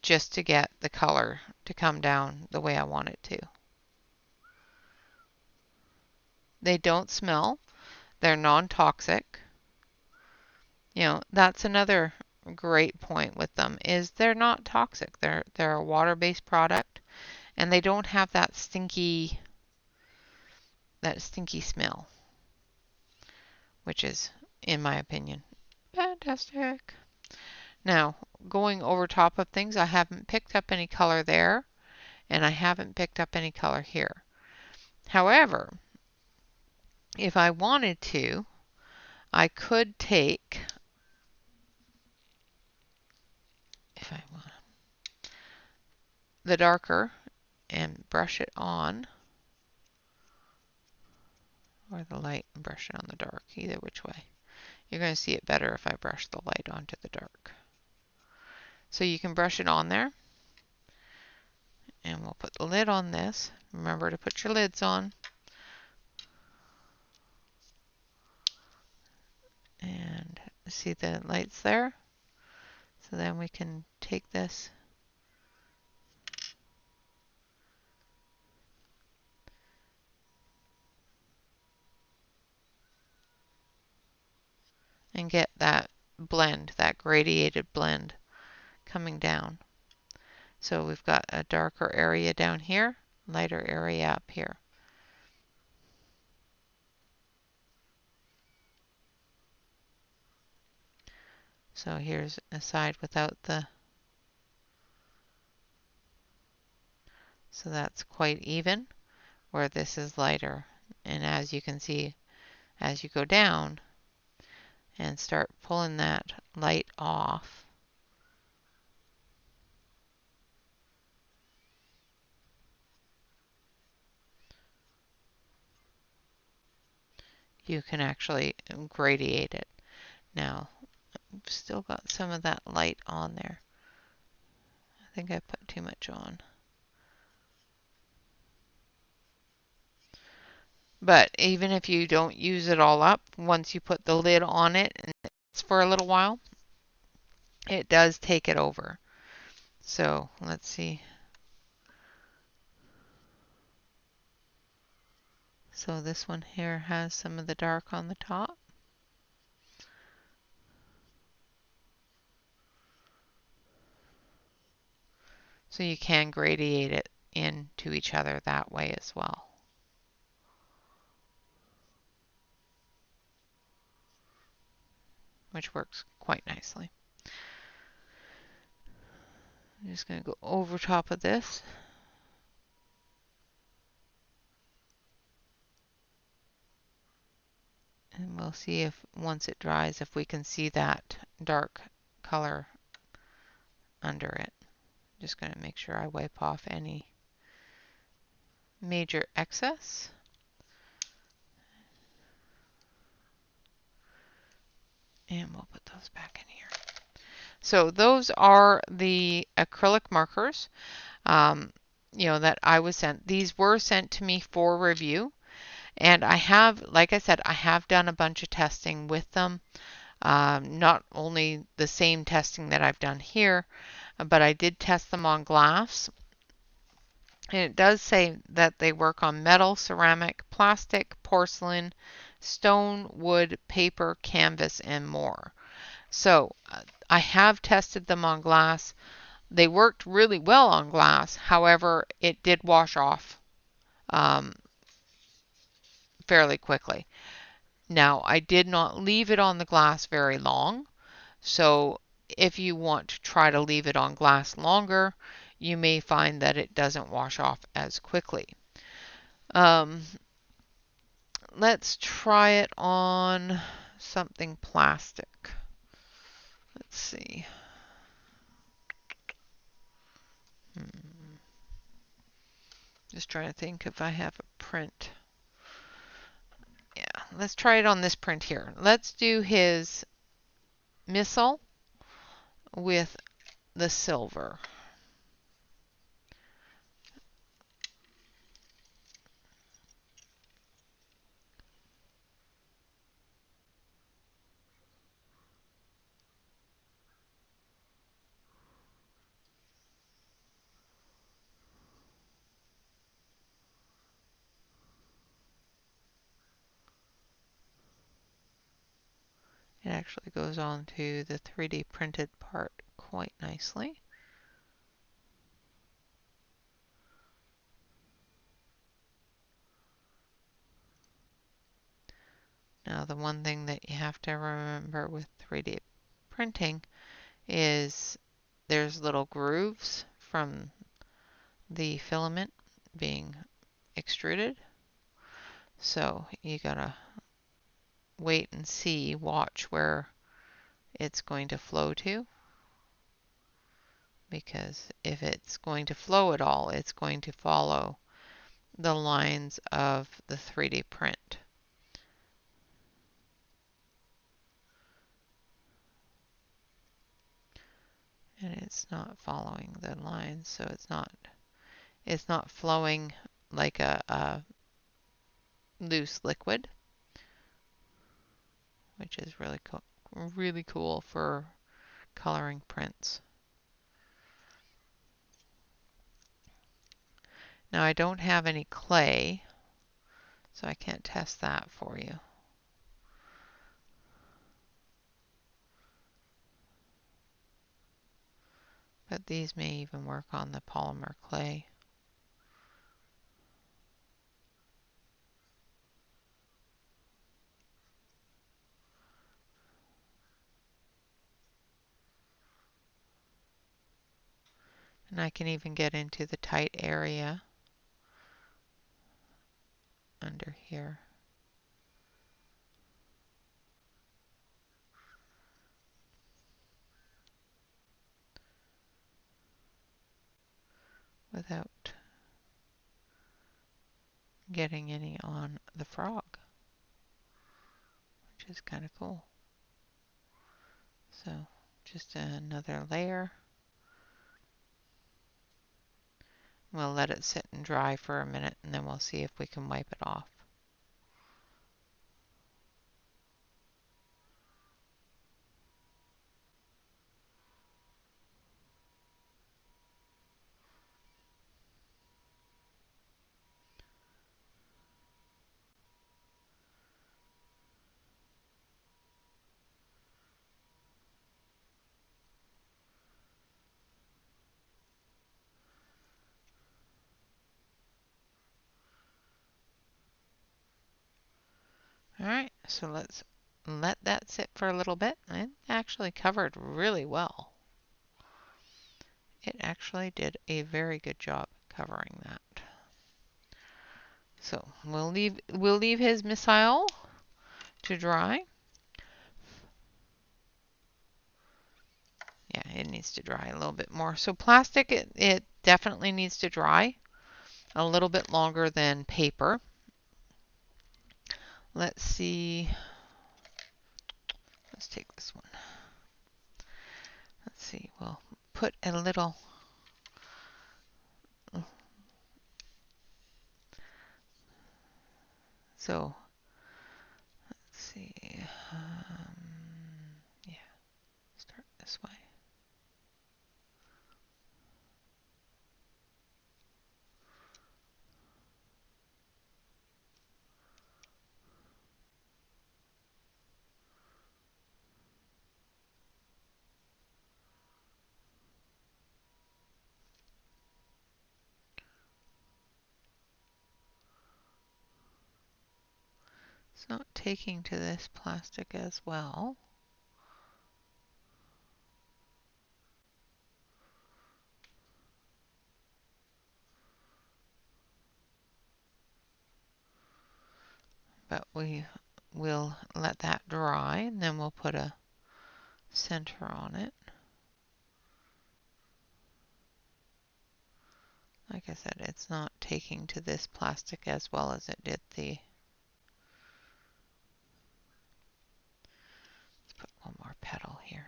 just to get the color to come down the way I want it to. They don't smell. They're non-toxic. That's another great point with them is they're not toxic. They're a water-based product and they don't have that stinky smell, which is, in my opinion, fantastic. Now, going over top of things, I haven't picked up any color there, and I haven't picked up any color here. However, if I wanted to, I could take, if I want, the darker and brush it on, or the light and brush it on the dark, either which way. You're going to see it better if I brush the light onto the dark. So you can brush it on there. And we'll put the lid on this. Remember to put your lids on. And see the lights there? So then we can take this and get that blend, that gradiated blend coming down. So we've got a darker area down here, lighter area up here. So here's a side without the, so that's quite even, where this is lighter. And as you can see, as you go down and start pulling that light off, you can actually gradiate it. Now, I've still got some of that light on there. I think I put too much on. But even if you don't use it all up, once you put the lid on it and it's for a little while, it does take it over. So let's see. So this one here has some of the dark on the top. So you can gradiate it into each other that way as well. Which works quite nicely. I'm just going to go over top of this. And we'll see if once it dries, if we can see that dark color under it. Just going to make sure I wipe off any major excess. And we'll put those back in here. So those are the acrylic markers, that I was sent. These were sent to me for review. And I have, like I said, I have done a bunch of testing with them. Not only the same testing that I've done here, but I did test them on glass. And it does say that they work on metal, ceramic, plastic, porcelain, stone, wood, paper, canvas, and more. So I have tested them on glass. They worked really well on glass. However, it did wash off um, fairly quickly. Now, I did not leave it on the glass very long. So if you want to try to leave it on glass longer, you may find that it doesn't wash off as quickly. Let's try it on something plastic. Let's see. Just trying to think if I have a print. Yeah, let's try it on this print here. Let's do his missile with the silver. It actually goes on to the 3D printed part quite nicely. Now, the one thing that you have to remember with 3D printing is there's little grooves from the filament being extruded. So you gotta wait and see, watch where it's going to flow to. Because if it's going to flow at all, it's going to follow the lines of the 3D print. And it's not following the lines, so it's not flowing like a loose liquid, which is really cool for coloring prints. Now I don't have any clay, so I can't test that for you. But these may even work on the polymer clay. And I can even get into the tight area under here. Without getting any on the frog, which is kind of cool. So just another layer. We'll let it sit and dry for a minute, and then we'll see if we can wipe it off. Alright, so let's let that sit for a little bit. It actually covered really well. It actually did a very good job covering that. So we'll leave his missile to dry. Yeah, it needs to dry a little bit more. So plastic, it definitely needs to dry a little bit longer than paper. Let's see. Let's take this one. Let's see. We'll put a little. So let's see. this way. It's not taking to this plastic as well. But we will let that dry, and then we'll put a center on it. Like I said, it's not taking to this plastic as well as it did the... Let's put one more petal here.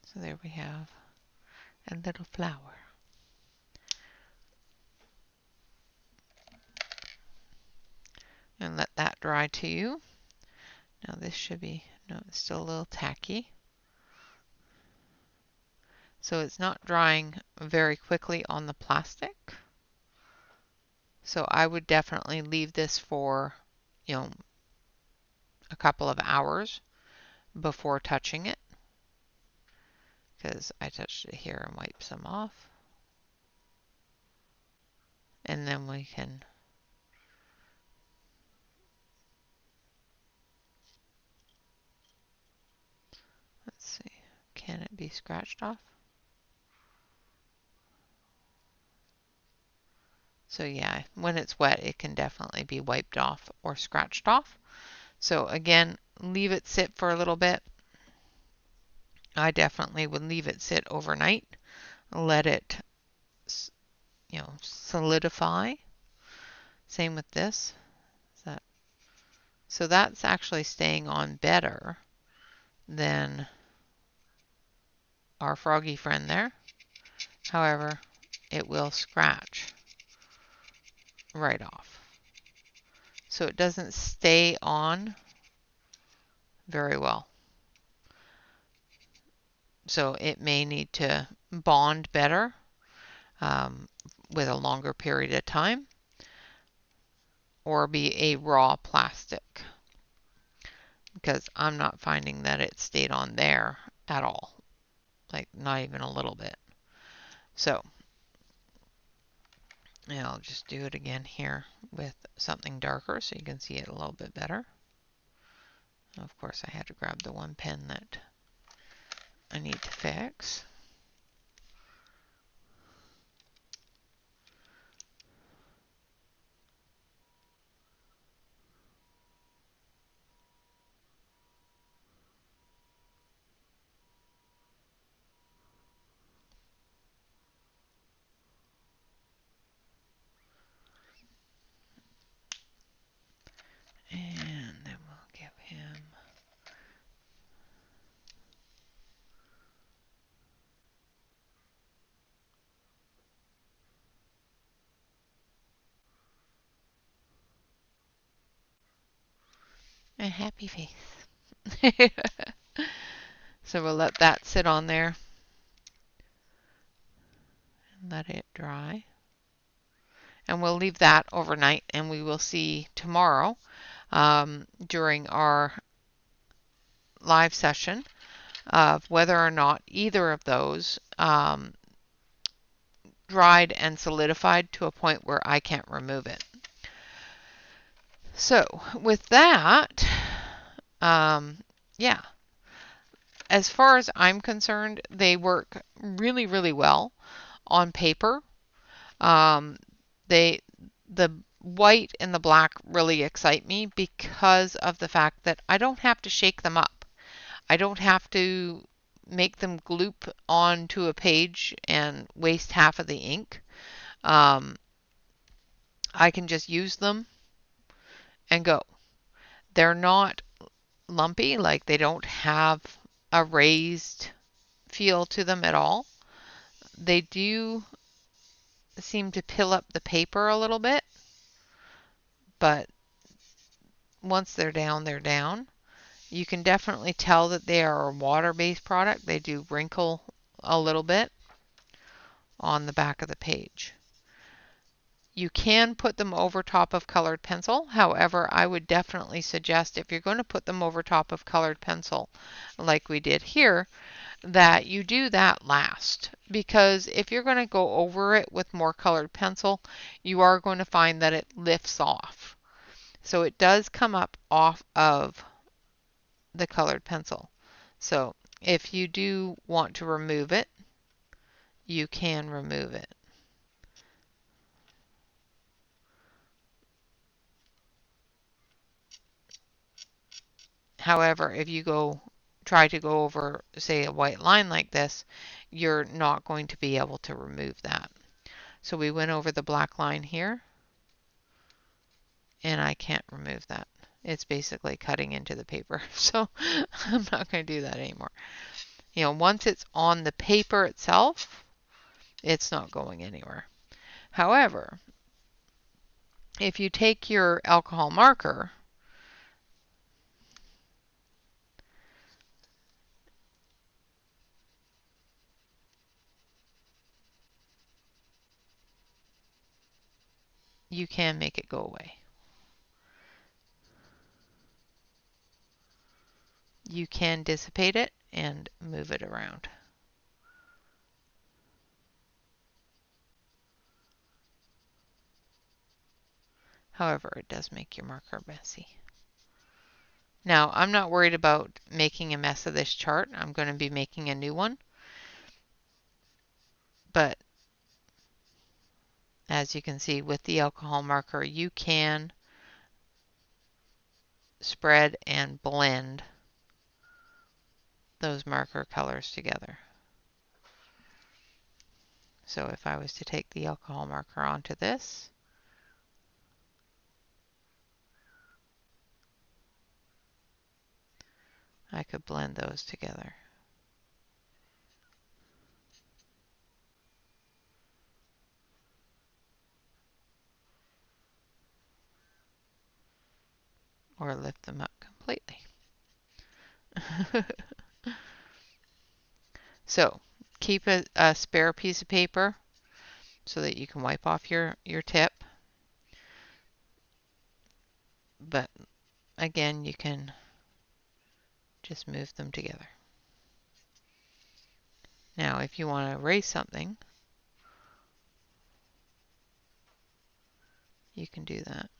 So there we have a little flower. And let that dry too. Now this should be, no, it's still a little tacky. So it's not drying very quickly on the plastic. So I would definitely leave this for, a couple of hours before touching it. Because I touched it here and wiped some off. And then we can let's see, can it be scratched off? So yeah, when it's wet, it can definitely be wiped off or scratched off. So again, leave it sit for a little bit. I definitely would leave it sit overnight. Let it, solidify. Same with this. So that's actually staying on better than our froggy friend there. However, it will scratch right off. So it doesn't stay on very well. So it may need to bond better with a longer period of time, or be a raw plastic, because I'm not finding that it stayed on there at all, like not even a little bit. So I'll just do it again here with something darker so you can see it a little bit better. Of course, I had to grab the one pen that I need to fix. And then we'll give him a happy face. So we'll let that sit on there and let it dry. And we'll leave that overnight, and we will see tomorrow during our live session of whether or not either of those dried and solidified to a point where I can't remove it. So with that, yeah, as far as I'm concerned, they work really, really well on paper. The white and the black really excite me because of the fact that I don't have to shake them up. I don't have to make them gloop onto a page and waste half of the ink. I can just use them and go. They're not lumpy, like they don't have a raised feel to them at all. They do seem to pill up the paper a little bit, but once they're down, they're down. You can definitely tell that they are a water-based product. They do wrinkle a little bit on the back of the page. You can put them over top of colored pencil. However, I would definitely suggest if you're going to put them over top of colored pencil, like we did here, that you do that last. Because if you're going to go over it with more colored pencil, you are going to find that it lifts off. So it does come up off of the colored pencil. So if you do want to remove it, you can remove it. However, if you try to go over, say, a white line like this, you're not going to be able to remove that. So we went over the black line here, and I can't remove that. It's basically cutting into the paper, so I'm not going to do that anymore. You know, once it's on the paper itself, it's not going anywhere. However, if you take your alcohol marker you can make it go away. You can dissipate it and move it around. However, it does make your marker messy. Now, I'm not worried about making a mess of this chart. I'm going to be making a new one. But as you can see with the alcohol marker, you can spread and blend those marker colors together. So if I was to take the alcohol marker onto this, I could blend those together. Or lift them up completely. So keep a spare piece of paper so that you can wipe off your tip. But again, you can just move them together. Now, if you want to erase something, you can do that.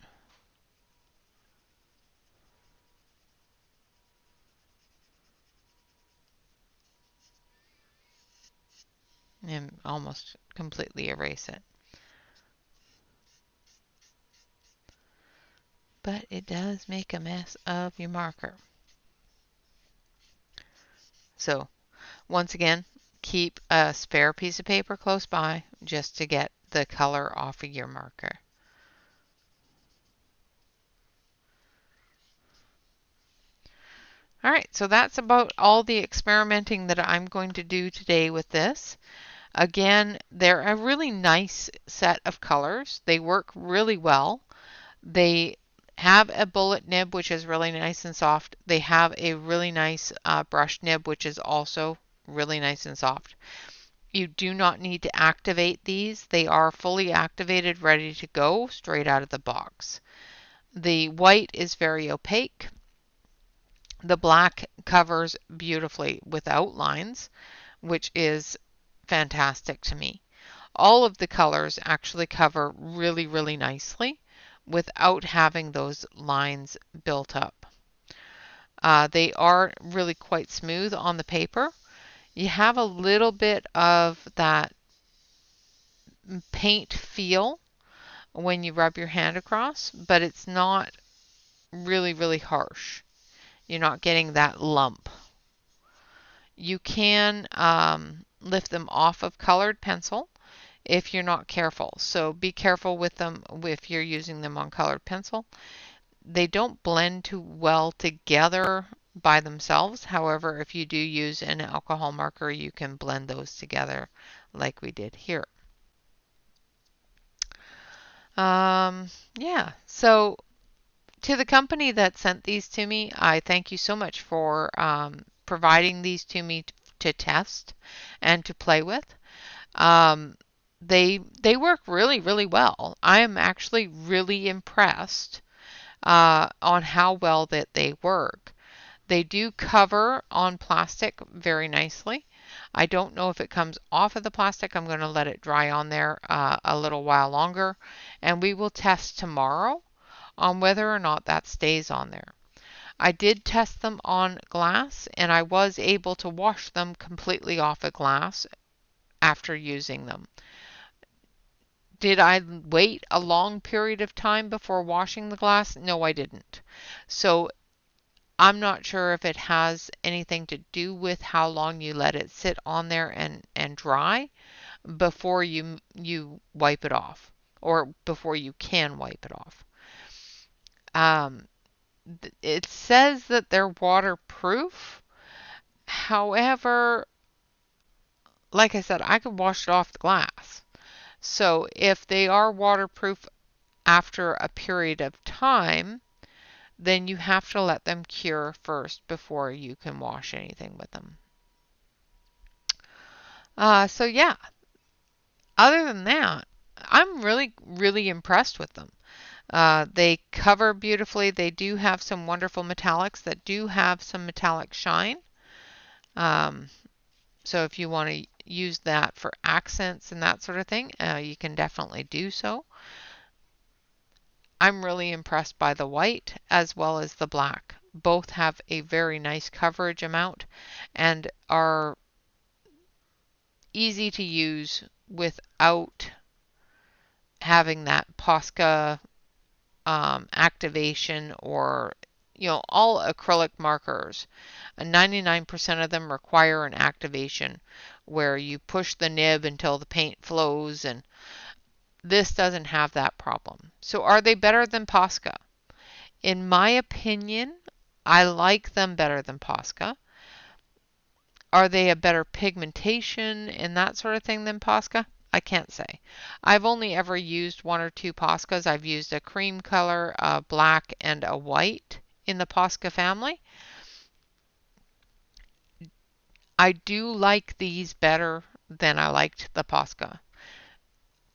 And almost completely erase it. But it does make a mess of your marker. So, once again, keep a spare piece of paper close by just to get the color off of your marker. Alright, so that's about all the experimenting that I'm going to do today with this. Again, they're a really nice set of colors. They work really well. They have a bullet nib, which is really nice and soft. They have a really nice brush nib, which is also really nice and soft. You do not need to activate these. They are fully activated, ready to go, straight out of the box. The white is very opaque. The black covers beautifully without lines, which is fantastic to me. All of the colors actually cover really, really nicely without having those lines built up. They are really quite smooth on the paper. You have a little bit of that paint feel when you rub your hand across, but it's not really, really harsh. You're not getting that lump. You can lift them off of colored pencil if you're not careful. So be careful with them if you're using them on colored pencil. They don't blend too well together by themselves. However, if you do use an alcohol marker, you can blend those together like we did here. Yeah, so to the company that sent these to me, I thank you so much for providing these to me to test and to play with. Um, they work really, really well. I am actually really impressed on how well that they work. They do cover on plastic very nicely. I don't know if it comes off of the plastic. I'm going to let it dry on there a little while longer, and we will test tomorrow on whether or not that stays on there. I did test them on glass, and I was able to wash them completely off of glass after using them. Did I wait a long period of time before washing the glass? No, I didn't. So I'm not sure if it has anything to do with how long you let it sit on there and dry before you wipe it off, or before you can wipe it off. Um, it says that they're waterproof. However, like I said, I could wash it off the glass. So if they are waterproof after a period of time, then you have to let them cure first before you can wash anything with them. So yeah, other than that, I'm really, really impressed with them. They cover beautifully. They do have some wonderful metallics that do have some metallic shine. Um, so if you want to use that for accents and that sort of thing, you can definitely do so. I'm really impressed by the white as well as the black. Both have a very nice coverage amount and are easy to use without having that Posca activation, or all acrylic markers. 99% of them require an activation where you push the nib until the paint flows, and this doesn't have that problem. So are they better than Posca? In my opinion, I like them better than Posca. Are they a better pigmentation and that sort of thing than Posca? I can't say. I've only ever used one or two Poscas. I've used a cream color, a black, and a white in the Posca family. I do like these better than I liked the Posca.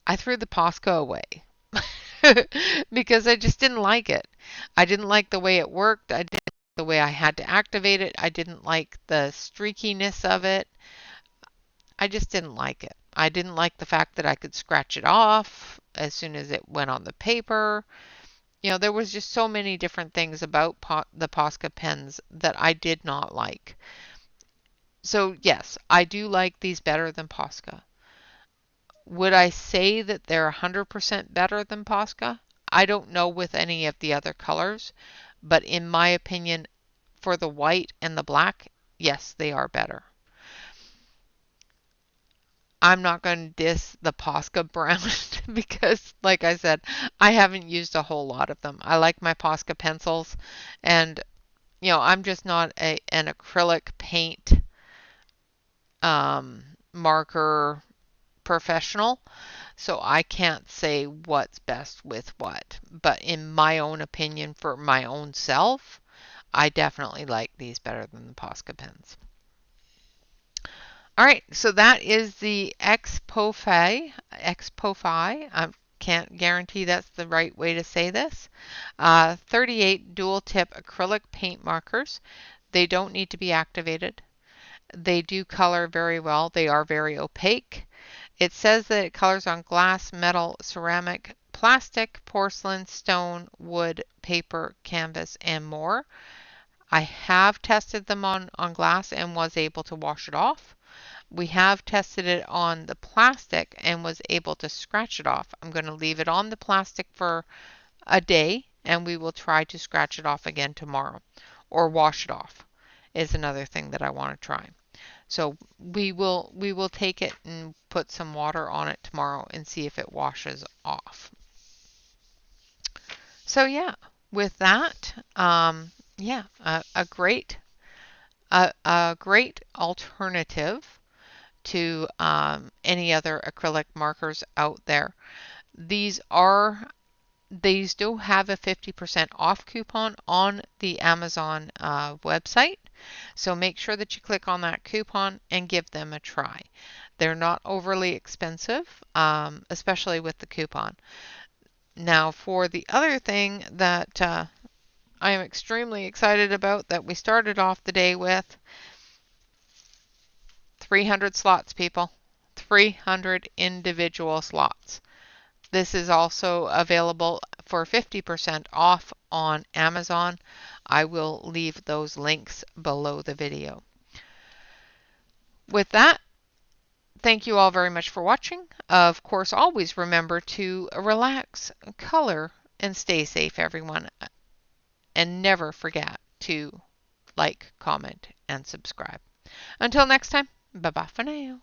I threw the Posca away because I just didn't like it. I didn't like the way it worked. I didn't like the way I had to activate it. I didn't like the streakiness of it. I just didn't like it. I didn't like the fact that I could scratch it off as soon as it went on the paper. There was just so many different things about the Posca pens that I did not like. So yes, I do like these better than Posca. Would I say that they're 100% better than Posca? I don't know with any of the other colors, but in my opinion, for the white and the black, yes, they are better. I'm not going to diss the Posca brown because, like I said, I haven't used a whole lot of them. I like my Posca pencils, and I'm just not an acrylic paint marker professional, so I can't say what's best with what. But in my own opinion, for my own self, I definitely like these better than the Posca pens. All right, so that is the Expo-Fi. I can't guarantee that's the right way to say this. 38 dual tip acrylic paint markers. They don't need to be activated. They do color very well. They are very opaque. It says that it colors on glass, metal, ceramic, plastic, porcelain, stone, wood, paper, canvas, and more. I have tested them on glass and was able to wash it off. We have tested it on the plastic and was able to scratch it off. I'm going to leave it on the plastic for a day, and we will try to scratch it off again tomorrow, or wash it off is another thing that I want to try. So we will take it and put some water on it tomorrow and see if it washes off. So yeah, with that, yeah, a great A great alternative to any other acrylic markers out there. These do have a 50% off coupon on the Amazon website. So make sure that you click on that coupon and give them a try. They're not overly expensive, especially with the coupon. Now, for the other thing that I am extremely excited about that we started off the day with, 300 slots, people. 300 individual slots. This is also available for 50% off on Amazon. I will leave those links below the video. With that, thank you all very much for watching. Of course, always remember to relax, color, and stay safe, everyone. And never forget to like, comment, and subscribe. Until next time, bye-bye for now.